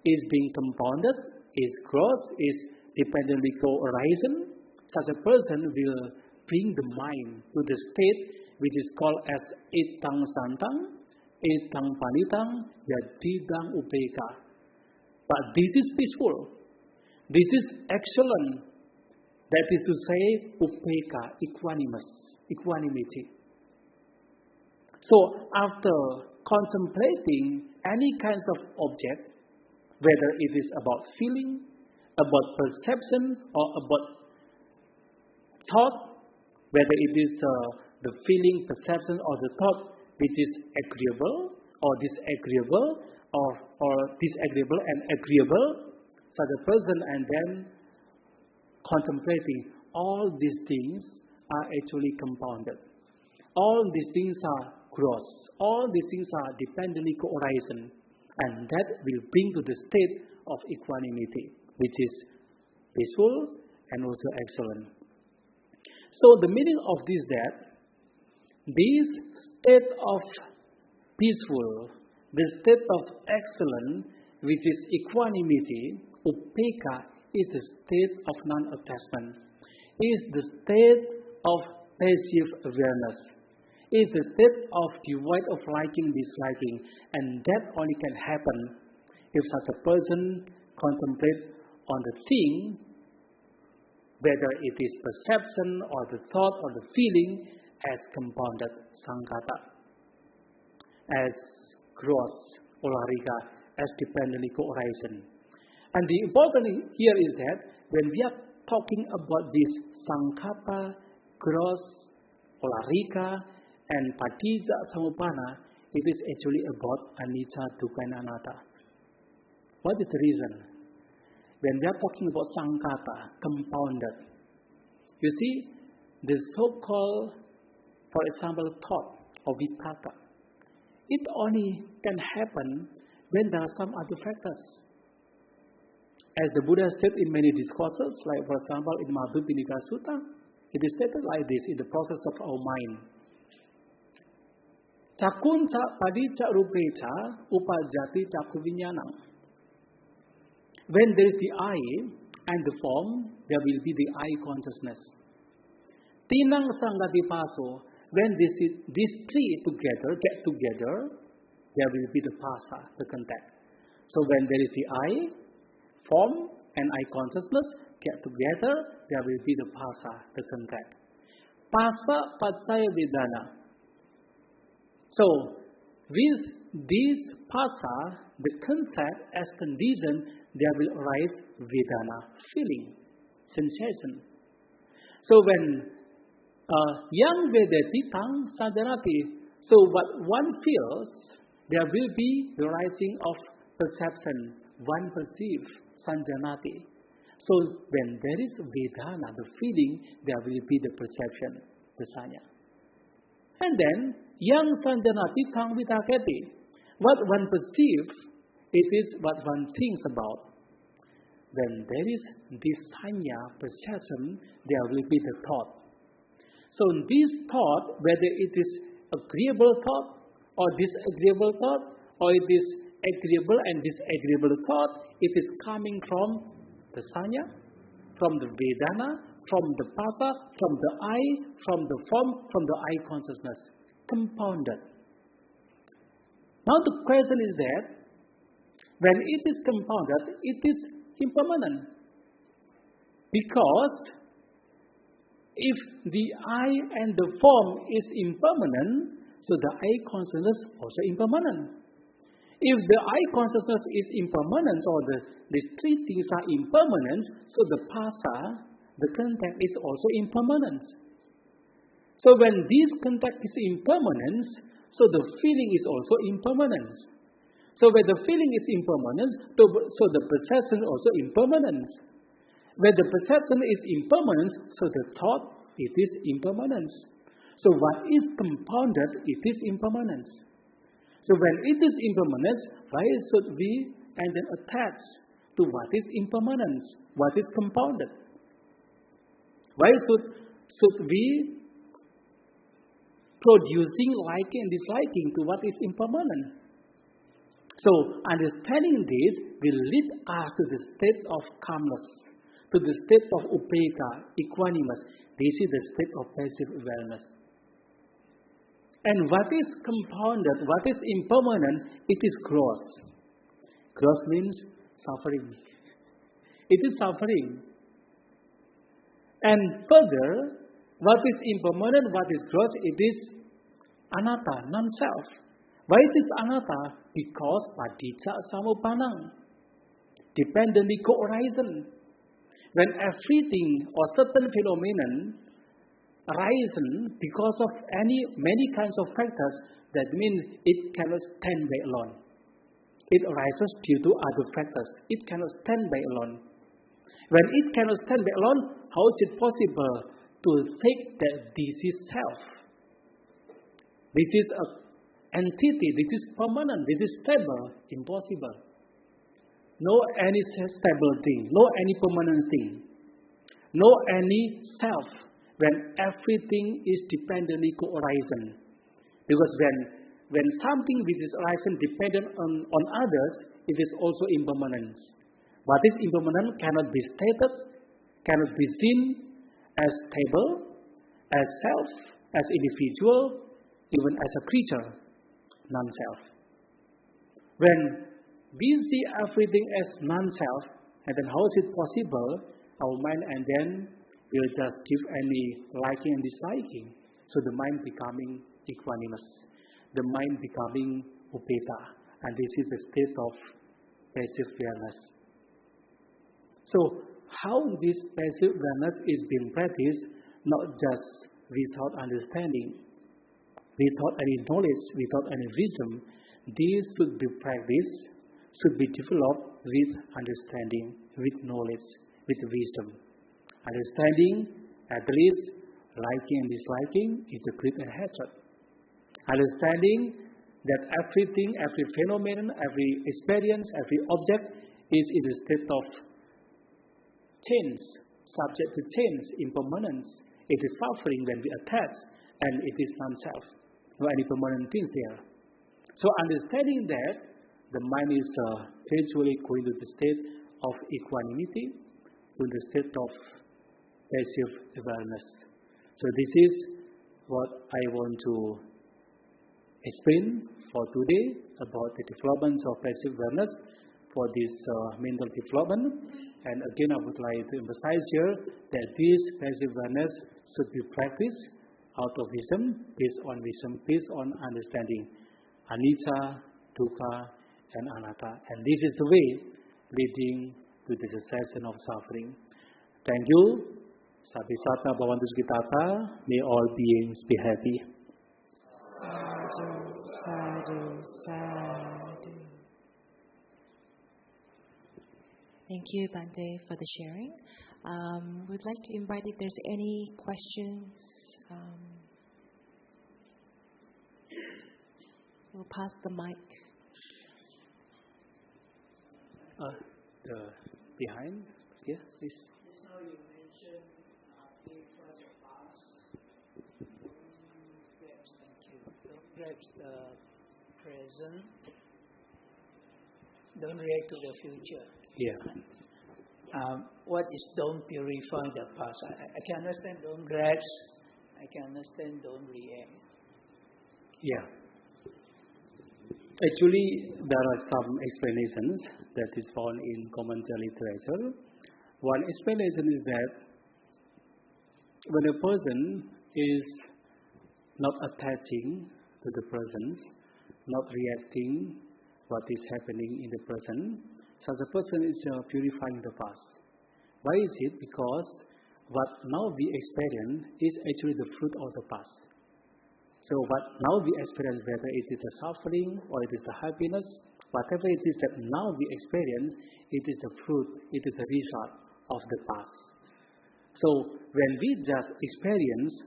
is being compounded, is gross, is dependently co-arising, such a person will bring the mind to the state which is called as etang santang, etang panitang, yadidang upeka. But this is peaceful. This is excellent. That is to say, upeka, equanimity. So after contemplating any kinds of object, whether it is about feeling, about perception, or about thought, whether it is the feeling, perception, or the thought which is agreeable or disagreeable, or disagreeable and agreeable, such a person, and then contemplating all these things are actually compounded. All these things are gross. All these things are dependently co-arising, and that will bring to the state of equanimity, which is peaceful and also excellent. So the meaning of this that this state of peaceful, the state of excellent, which is equanimity, upeka, is the state of non-attachment, is the state of passive awareness, is the state of devoid of liking, disliking, and that only can happen if such a person contemplates on the thing, whether it is perception or the thought or the feeling, as compounded sankata, as gross, olarika, as dependently co-arising. And the important here is that when we are talking about this sankata, gross, olarika, and paticca samuppanna, it is actually about anicca, dukkha, and anatta. What is the reason? When we are talking about sankata, compounded, you see, the so-called, for example, thought or vitakka, it only can happen when there are some other factors. As the Buddha said in many discourses, like for example in Madhupindika Sutta, it is stated like this in the process of our mind. Cakunca padicca rupeca upajjati caku viññānam. When there is the I and the form, there will be the I consciousness. Tinang sangatipaso, when these three get together, there will be the pasa, the contact. So when there is the I, form, and I consciousness get together, there will be the pasa, the contact. Pasa paccaya vedana. So with this pasa, the contact as condition, there will arise vedana, feeling, sensation. So when yang vedati tang sanjanati, so what one feels, there will be the rising of perception, one perceives, sanjanati. So when there is vedana, the feeling, there will be the perception, the sanya. And then, yang sanjanati tang vitakati, what one perceives, it is what one thinks about. When there is this sanya, perception, there will be the thought. So this thought, whether it is agreeable thought or disagreeable thought, or it is agreeable and disagreeable thought, it is coming from the sanya, from the vedana, from the pasa, from the I, from the form, from the I consciousness, compounded. Now the question is that, when it is compounded, it is impermanent. Because if the I and the form is impermanent, so the I consciousness also impermanent. If the I consciousness is impermanent, or these three things are impermanent, so the pasa, the contact is also impermanent. So when this contact is impermanent, so the feeling is also impermanent. So when the feeling is impermanent, so the perception is also impermanent. When the perception is impermanent, so the thought, it is impermanent. So what is compounded, it is impermanent. So when it is impermanent, why should we and then attach to what is impermanent, what is compounded? Why should we producing liking and disliking to what is impermanent? So understanding this will lead us to the state of calmness, to the state of upekkha, equanimous. This is the state of passive awareness. And what is compounded, what is impermanent, it is gross. Gross means suffering. It is suffering. And further, what is impermanent, what is gross, it is anatta, non-self. Why it is anatta? Because padicca samuppanam, dependently co-arising. When everything or certain phenomenon arises because of many kinds of factors, that means it cannot stand by alone. It arises due to other factors. It cannot stand by alone. When it cannot stand by alone, how is it possible to think that this is self? This is an entity, this is permanent, this is stable. Impossible. No any stable thing, no any permanent thing, no any self, when everything is dependently co-arising. Because when something which is arising dependent on others, it is also impermanent. What is impermanent cannot be stated, cannot be seen as stable, as self, as individual, even as a creature, non-self. When we see everything as non-self, and then how is it possible? Our mind and then will just give any liking and disliking. So the mind becoming equanimous, the mind becoming upekkha, and this is the state of passive awareness. So how this passive awareness is being practiced, not just without understanding, without any knowledge, without any wisdom, this should be practiced, should be developed with understanding, with knowledge, with wisdom. Understanding, at least, liking and disliking is the greed and hatred. Understanding that everything, every phenomenon, every experience, every object is in a state of change, subject to change, impermanence. It is suffering when we attach, and it is non-self. no any permanent things there. So understanding that the mind is gradually going to the state of equanimity, to the state of passive awareness. So this is what I want to explain for today about the development of passive awareness for this mental development. And again, I would like to emphasize here that this passive awareness should be practiced out of wisdom, based on understanding anicca, dukkha, and anatta. And this is the way leading to the cessation of suffering. Thank you. Sabhisata bhavantu sukhitata. May all beings be happy. Sadhu, sadhu, sadhu. Thank you, Bhante, for the sharing. We'd like to invite if there's any questions. We'll pass the mic. Behind? Yeah, please. Just now you mentioned first of past. Don't grasp the present. Don't react to the future. Yeah. What is don't purify the past? I can understand don't grasp. I can understand don't react. Yeah. Actually, there are some explanations that is found in commentary literature. One explanation is that when a person is not attaching to the present, not reacting what is happening in the present, such a person is purifying the past. Why is it? Because what now we experience is actually the fruit of the past. So what now we experience, whether it is the suffering or it is the happiness, whatever it is that now we experience, it is the fruit, it is the result of the past. So when we just experience,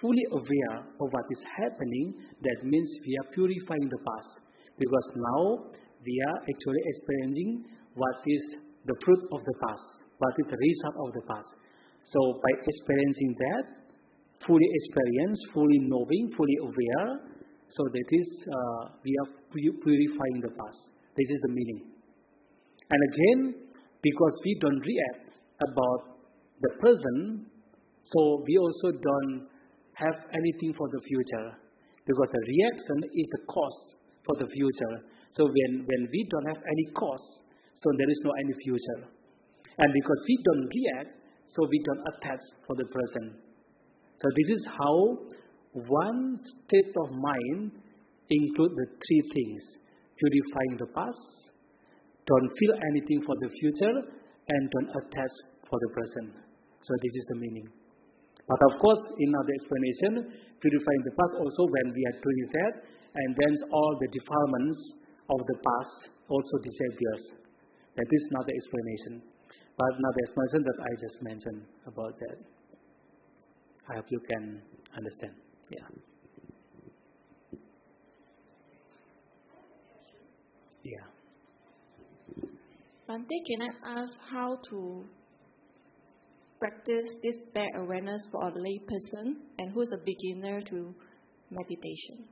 fully aware of what is happening, that means we are purifying the past. Because now we are actually experiencing what is the fruit of the past, what is the result of the past. So by experiencing that, fully experience, fully knowing, fully aware, so that is we are purifying the past. This is the meaning. And again, because we don't react about the present, so we also don't have anything for the future. Because the reaction is the cause for the future. So when we don't have any cause, so there is no any future. And because we don't react, so we don't attach for the present. So this is how one state of mind includes the three things: purifying the past, don't feel anything for the future, and don't attach for the present. So this is the meaning. But of course, in other explanation, purifying the past also when we are doing that, and then all the defilements of the past also disappears. That is another explanation. But another explanation that I just mentioned about that. I hope you can understand. Yeah. Yeah. Bhante, can I ask how to practice this bare awareness for a lay person and who's a beginner to meditation?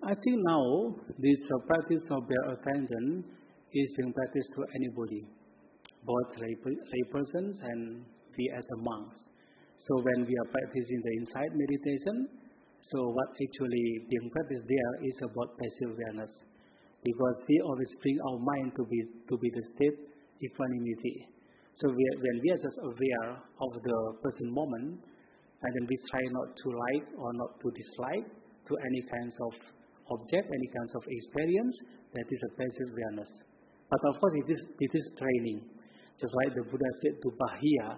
I think now this practice of bare attention is being practiced to anybody, both lay persons and we as a monks. So when we are practicing the insight meditation, so what actually being practiced there is about passive awareness, because we always bring our mind to be the state equanimity. So when we are just aware of the present moment, and then we try not to like or not to dislike to any kinds of object, any kinds of experience, that is a passive awareness. But of course, it is training. Just like the Buddha said to Bahia,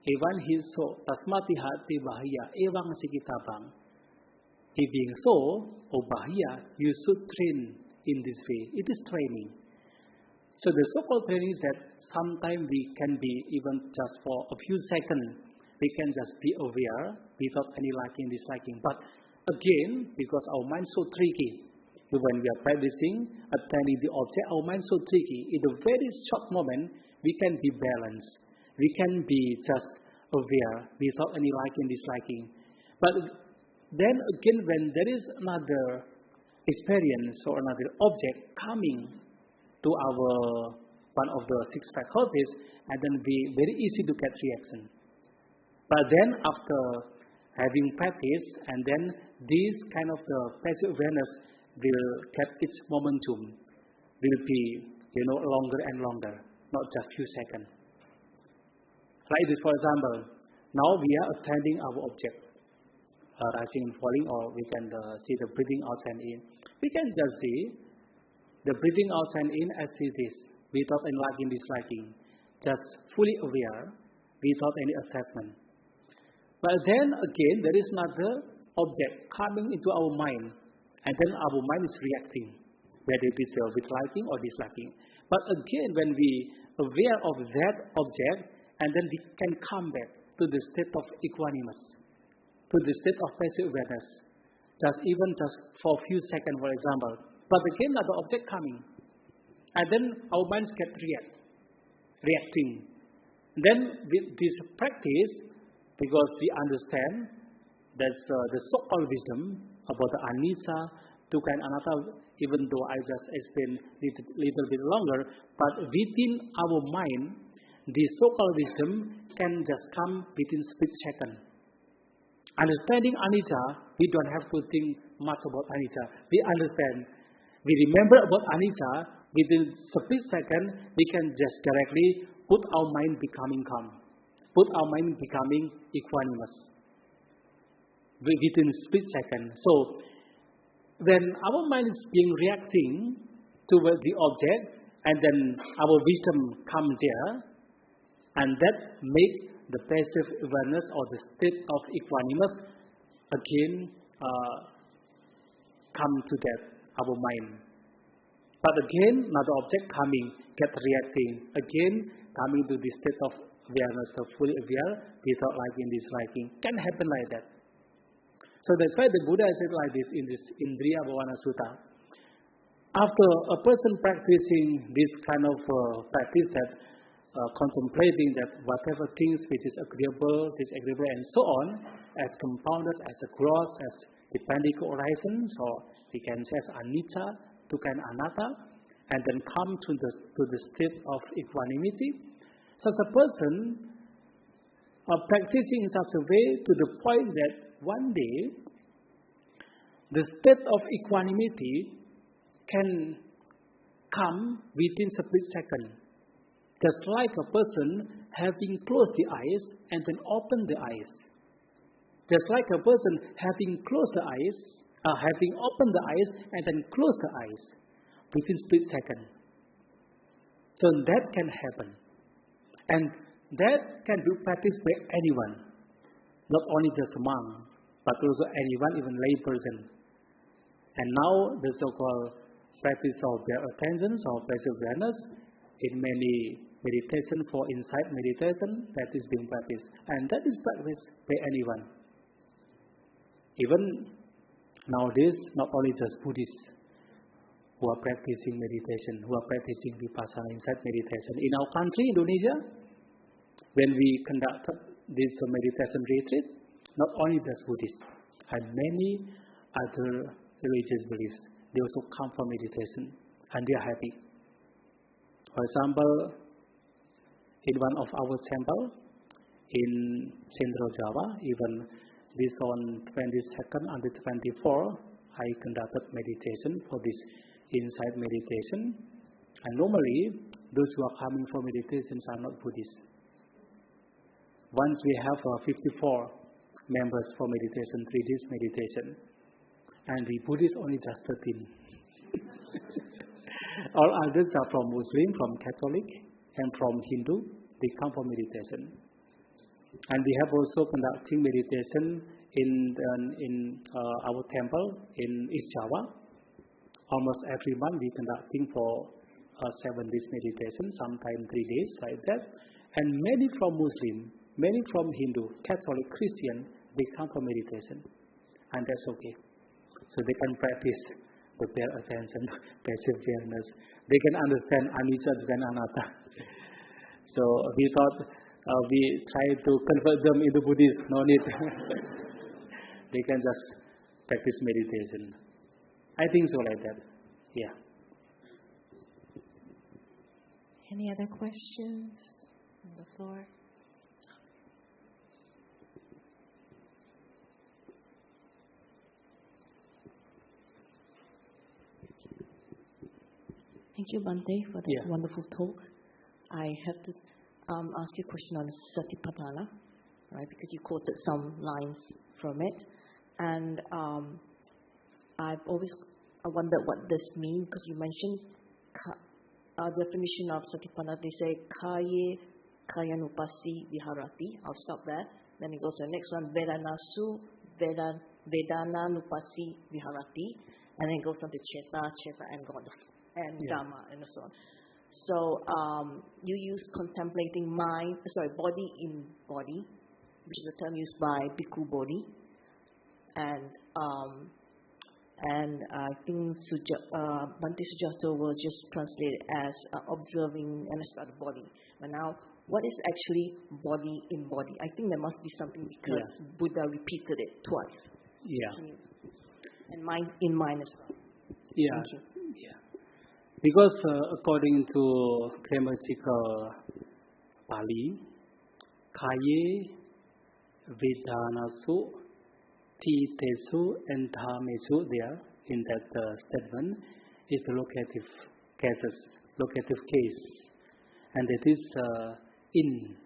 Evan hiso tasmati hati Bahia, evang sikitabang. It being so, O Bahia, you should train in this way. It is training. So the so-called training is that sometimes we can be, even just for a few seconds, we can just be aware without any liking, disliking. But again, because our mind is so tricky, when we are practicing, attending the object, our mind is so tricky. In a very short moment, we can be balanced. We can be just aware without any liking, disliking. But then again, when there is another experience or another object coming to our one of the six faculties, and then be very easy to get reaction. But then after having practice, and then this kind of the passive awareness will get its momentum, will be longer and longer, not just few seconds. Like this, for example, now we are attending our object, rising and falling, or we can see the breathing out and in. We can just see the breathing out and in as it is, without any liking, disliking, just fully aware, without any attachment. But then again, there is another object coming into our mind, and then our mind is reacting, whether it is with liking or disliking. But again, when we aware of that object, and then we can come back to the state of equanimous, to the state of passive awareness, just for a few seconds, for example. But again, another object coming, and then our minds get reacting. Then with this practice, because we understand that the so-called wisdom about the anicca, dukkha, and anatta, even though I just explained little bit longer, but within our mind, the so-called wisdom can just come within split second. Understanding anicca, we don't have to think much about anicca. We understand, we remember about anicca, within split second, we can just directly put our mind becoming calm, put our mind becoming equanimous within split second. So when our mind is being reacting toward the object, and then our wisdom comes there, and that make the passive awareness or the state of equanimous again come to that our mind. But again, another object coming, get reacting, again coming to the state of awareness, the fully aware, without liking, disliking. Can happen like that. So that's why the Buddha said like this in this Indriya Bhavana Sutta. After a person practicing this kind of practice, that contemplating that whatever things which is agreeable, disagreeable, and so on, as compounded, as a gross, as depending horizons, or we can say as anicca, dukkha, and anatta, and then come to the state of equanimity. Such a person practicing in such a way to the point that one day the state of equanimity can come within a split second. Just like a person having closed the eyes and then opened the eyes. Just like a person having closed the eyes, having opened the eyes and then closed the eyes within split second. So that can happen. And that can be practiced by anyone. Not only just a monk, but also anyone, even lay person. And now the so-called practice of their attention or passive awareness in many meditation for insight meditation that is being practiced. And that is practiced by anyone. Even nowadays, not only just Buddhists who are practicing meditation, who are practicing vipassana insight meditation. In our country, Indonesia, when we conduct this meditation retreat, not only just Buddhists, and many other religious beliefs, they also come for meditation, and they are happy. For example, in one of our temple in Central Java, even this on 22nd until 24, I conducted meditation for this insight meditation. And normally, those who are coming for meditations are not Buddhists. Once we have 54 members for meditation, 3 days meditation, and the Buddhists only just 13. All others are from Muslim, from Catholic, and from Hindu. They come for meditation. And we have also conducting meditation in our temple in East Java. Almost every month we conducting for 7 days meditation, sometimes 3 days like that. And many from Muslim, many from Hindu, Catholic, Christian, they come for meditation. And that's okay. So they can practice the bare attention, passive awareness. They can understand anicca, dukkha, and anatta. So we thought we try to convert them into Buddhist, no need. they can just practice meditation. I think so like that. Yeah. Any other questions on the floor? Thank you, Bhante, for that wonderful talk. I have to ask you a question on satipatthana, right? Because you quoted some lines from it, and I've always wondered what this means, because you mentioned definition of satipatthana. They say kayanupasi viharati. I'll stop there. Then it goes to the next one, vedananupasi viharati, and then it goes on to cheta and God and Dhamma and so on. So you use contemplating body in body, which is a term used by Bhikkhu Bodhi, and I think Bhante Sujatto will just translate it as observing and as the body. But now, what is actually body in body? I think there must be something, because Buddha repeated it twice. Yeah. And mind in mind as well. Yeah. Thank you. Yeah. Because according to grammatical Pali, kaye vedanasu titesu and dhammesu, there in that statement is the locative case, and it is in.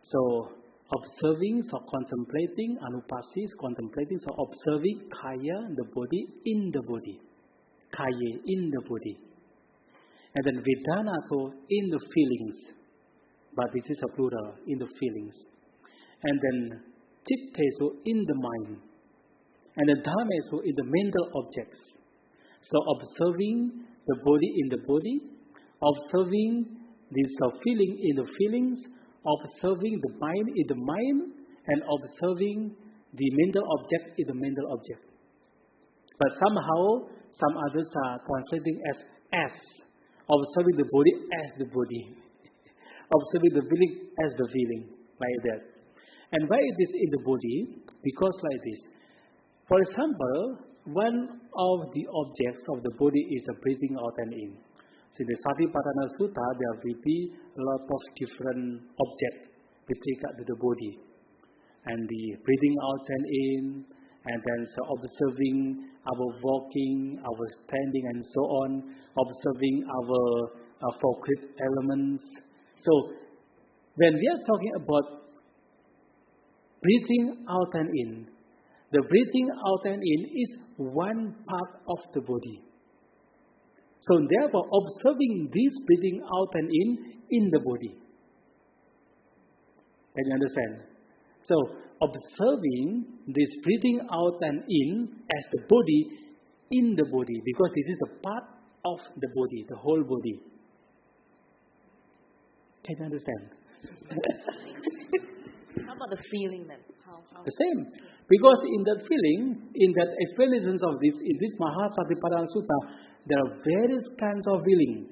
So observing, so contemplating, anupasi is contemplating, so observing kaya, the body, in the body, kaye, in the body. And then vedana, so in the feelings, but this is a plural, in the feelings. And then chitte, so in the mind. And then dhamme, so in the mental objects. So observing the body in the body, observing this feeling in the feelings, observing the mind in the mind, and observing the mental object in the mental object. But somehow, some others are translating as, observing the body as the body, observing the feeling as the feeling, like that. And why it is in the body? Because like this. For example, one of the objects of the body is the breathing out and in. So in the Satipatthana Sutta, there will be a lot of different objects with regard to the body. And the breathing out and in, and then so observing our walking, our standing, and so on, observing our four elements. So when we are talking about breathing out and in, the breathing out and in is one part of the body. So therefore, observing this breathing out and in the body. Can you understand? So observing this breathing out and in as the body in the body, because this is a part of the body, the whole body. Can you understand? How about the feeling then? How? The same. Because in that feeling, in that explanations of this, in this Mahasatipatthana Sutta, there are various kinds of feeling.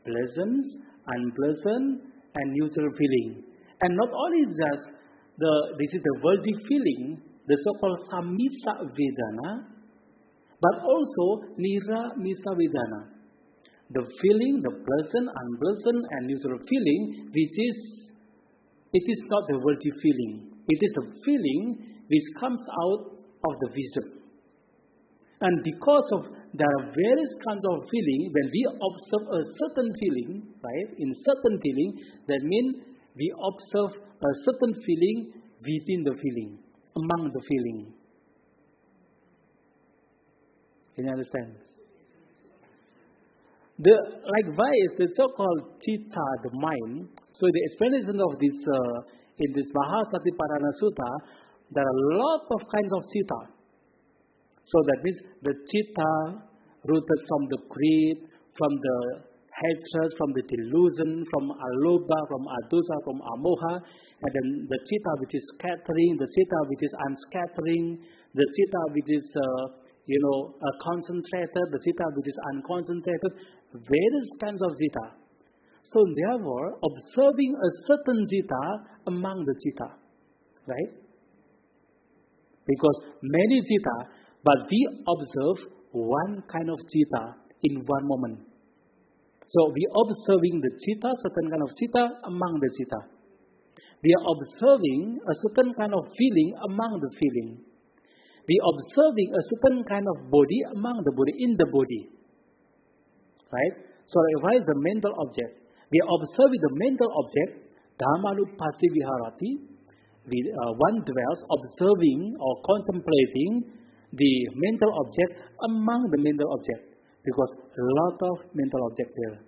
Pleasant, unpleasant, and neutral feeling. And not only just this is the worldly feeling, the so-called samisa vedana, but also nira misa vedana. The feeling, the pleasant, unpleasant, and neutral feeling, it is not the worldly feeling. It is a feeling which comes out of the wisdom. And because of there are various kinds of feeling, when we observe a certain feeling, right, in certain feeling, that means we observe a certain feeling within the feeling, among the feeling. Can you understand? Likewise, the so-called citta, the mind. So the explanation of this in this Mahasatipatthana Sutta, there are a lot of kinds of citta. So that means the citta rooted from the greed, from the hatred, from the delusion, from alobha, from adosa, from amoha, and then the citta which is scattering, the citta which is unscattering, the citta which is concentrated, the citta which is unconcentrated, various kinds of citta. So therefore, observing a certain citta among the citta, right? Because many citta, but we observe one kind of citta in one moment. So we are observing the citta, certain kind of citta among the citta. We are observing a certain kind of feeling among the feeling. We are observing a certain kind of body among the body, in the body. Right? So what is the mental object? We are observing the mental object, Dhammanuppassi viharati. One dwells observing or contemplating the mental object among the mental object. Because a lot of mental object there.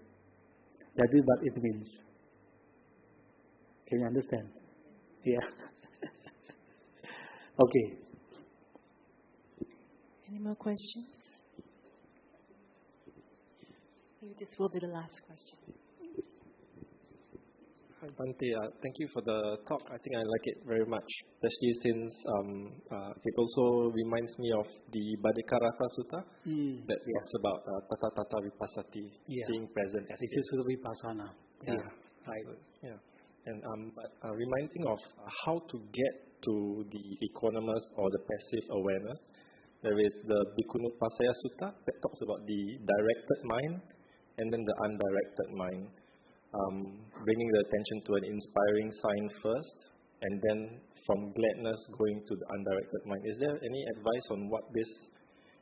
That is what it means. Can you understand? Yeah. Okay. Any more questions? Maybe this will be the last question. Hi, Bhante. Thank you for the talk. I think I like it very much, especially since it also reminds me of the Bhaddikaraka Sutta that talks about tata tata vipassati, seeing present as This is vipassana. Yeah. Right. Yeah. And reminding of how to get to the equanimous or the passive awareness. There is the Bhikkhunuppasaya Sutta that talks about the directed mind and then the undirected mind. Bringing the attention to an inspiring sign first, and then from gladness going to the undirected mind. Is there any advice on what this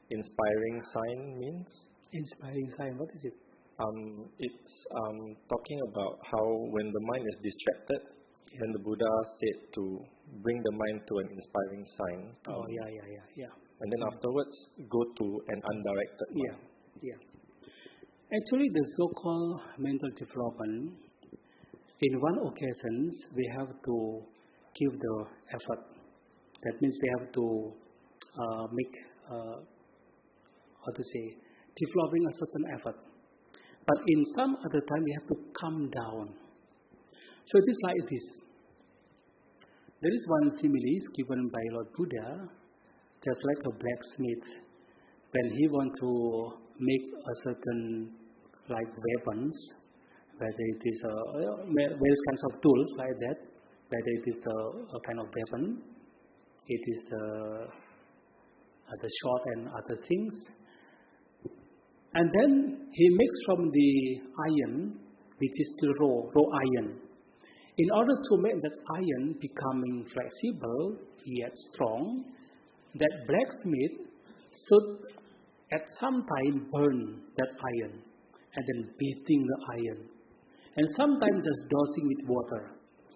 inspiring sign means? Inspiring sign, what is it? It's talking about how when the mind is distracted, then the Buddha said to bring the mind to an inspiring sign. Yeah. And then afterwards, go to an undirected mind. Yeah. Actually, the so-called mental development, in one occasion, we have to give the effort. That means we have to make, developing a certain effort. But in some other time, we have to come down. So it is like this. There is one simile given by Lord Buddha, just like a blacksmith, when he wants to make a certain like weapons, whether it is various kinds of tools like that, whether it is a kind of weapon, it is the sword and other things. And then he makes from the iron, which is the raw iron. In order to make that iron becoming flexible yet strong, that blacksmith should at some time burn that iron and then beating the iron. And sometimes just dosing with water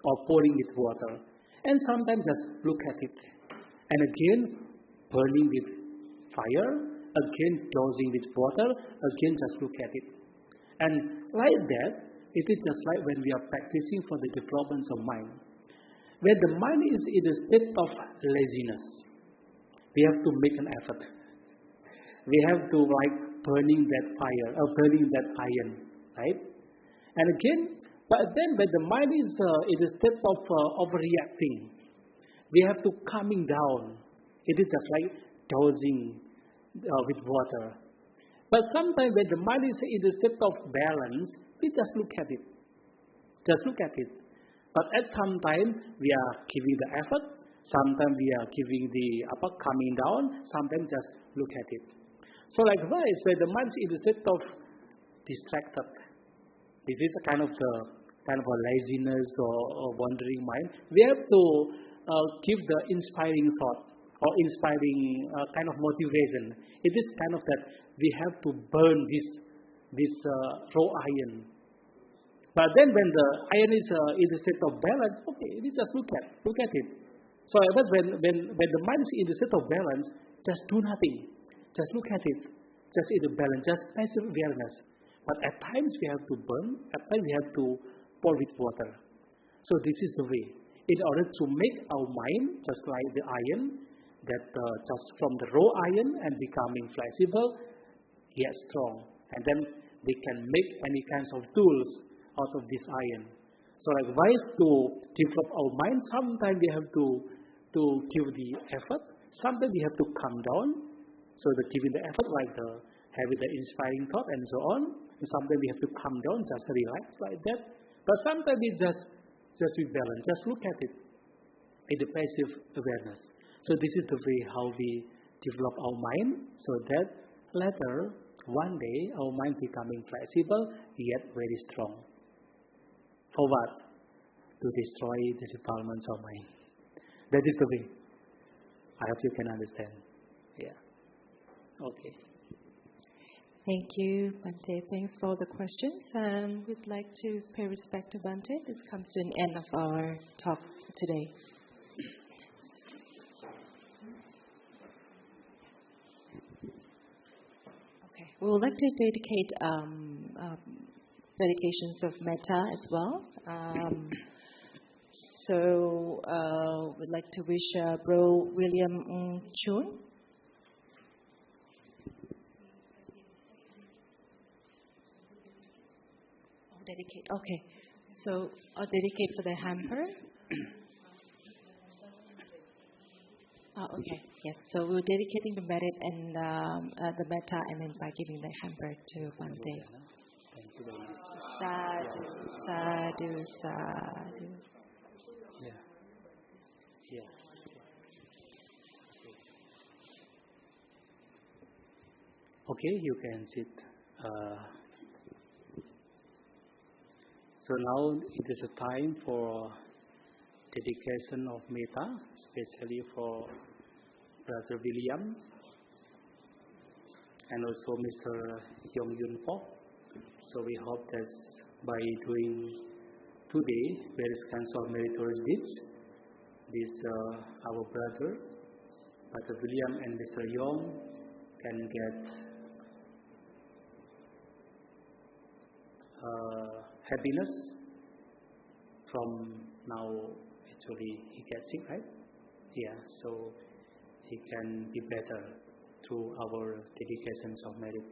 or pouring with water. And sometimes just look at it. And again, burning with fire, again dosing with water, again just look at it. And like that, it is just like when we are practicing for the development of mind. When the mind is in a state of laziness, we have to make an effort. We have to like burning that fire or burning that iron, right? And again, but then when the mind is in a state of overreacting, we have to calming down. It is just like dosing with water. But sometimes when the mind is in a state of balance, we just look at it. Just look at it. But at some time, we are giving the effort. Sometimes we are giving the calming down. Sometimes just look at it. So likewise, when the mind is in a state of distracted, this is a kind of a laziness or wandering mind. We have to give the inspiring thought or inspiring kind of motivation. It is kind of that we have to burn this raw iron. But then when the iron is in the state of balance, okay, we just look at it. So when the mind is in the state of balance, just do nothing. Just look at it. Just in the balance, just passive awareness. But at times we have to burn, at times we have to pour with water. So this is the way. In order to make our mind just like the iron, that just from the raw iron and becoming flexible, yet strong. And then we can make any kinds of tools out of this iron. So likewise, to develop our mind, sometimes we have to give the effort. Sometimes we have to come down. So the giving the effort, like having the inspiring thought and so on. And sometimes we have to come down, just relax like that. But sometimes we just be balanced. Just look at it in the passive awareness. So this is the way how we develop our mind, so that later, one day, our mind becoming flexible, yet very strong. For what? To destroy the defilements of mind. That is the way. I hope you can understand. Yeah. Okay. Thank you, Bhante. Thanks for the questions. We'd like to pay respect to Bhante. This comes to an end of our talk today. Okay. We would like to dedicate dedications of metta as well. So we'd like to wish Bro William Chun. Dedicate. Okay. So I'll dedicate for the hamper. Okay. Yes. So we're dedicating the merit and the metta, and then by giving the hamper to Bhante. Thank you very much. Sadhu, sadhu, sadhu. Yeah. Yeah. Okay, you can sit. So now it is a time for dedication of metta, especially for Brother William and also Mr. Yong Yun Pok. So we hope that by doing today various kinds of meritorious deeds, this our brother William and Mr. Yong can get happiness from now. Actually, he gets sick, right? Yeah, so he can be better through our dedications of merit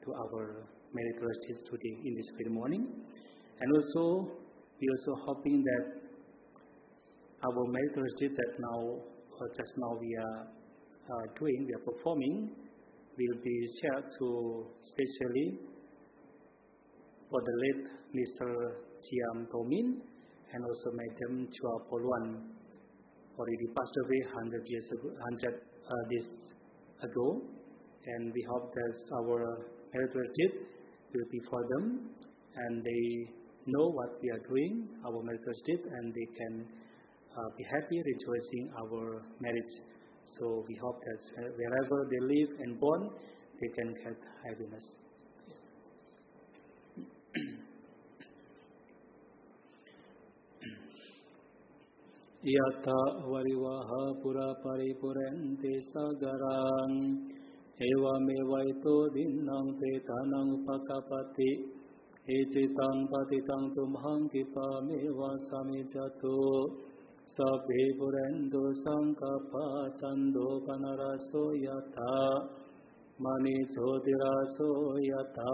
to our meritorious deeds today in this very morning. And also, we also hoping that our meritorious deeds that now, just now we are performing, will be shared to especially for the late Mr. Chiam Tomin and also Madam Chua Polwan, already passed away 100 days ago, and we hope that our meritorious deed will be for them, and they know what we are doing, our meritorious deed, and they can be happy, rejoicing our merits. So we hope that wherever they live and born, they can get happiness. Yata varivaha pura paripurente sagarang evamevaito dinnang petanang upakapati ecitang patitang tumhang kipameva samijato sabhe purendo sankapa chando panaraso yata mani chodiraso yata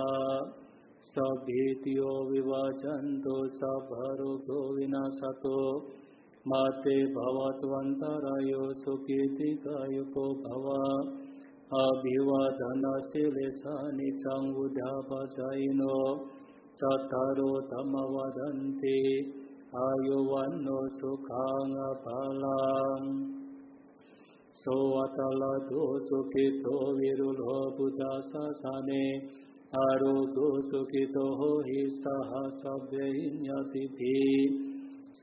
sabhetiyo vivajanto sabharugo vinasato Mate bhavatavantarayo sukhitikayuko bhava abhivadana silesani 𝐁𝐡𝐚𝐧𝐭𝐞 cattaro dhamma vadanti ayuvanno sukhang aphalang so atalado sukhito virulho buddhasasane arogo sukhito hi saha sabbehinyatiti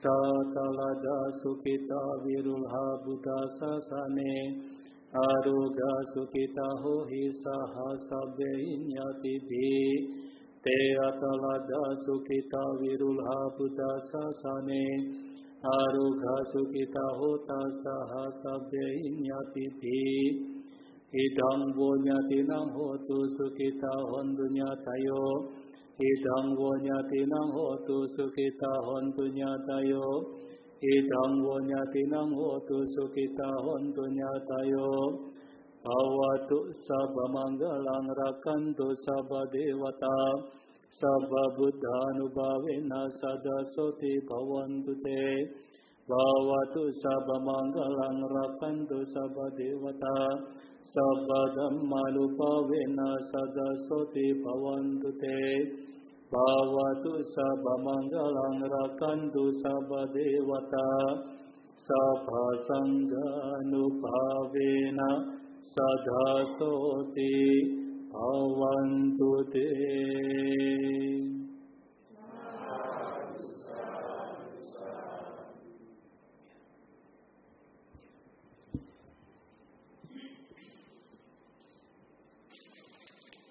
Satalada sukita virulha buddha sasane aroga sukita hohi saha sabbe inyati bhi te atalada sukita virulha buddha sasane aroga sukita hota saha sabbe inyati bhi idang vonyati nang hotu sukita hondunyatayo Idang vonyatinang hotu sukita hontunyatayo Idang vonyatinang hotu sukita hontunyatayo Awatu sabba manggalang rakantu sabba devata Sabba buddhanubhavena sadasoti bhavantu te Bhavatu sabba manggalang rakantu sabba devata Sabba dhammalupavena sadasoti bhavantu te Bhavatu sabba manggalang rakantu sabba devata sabbasanghanubhavena sadhasoti bhavantu te.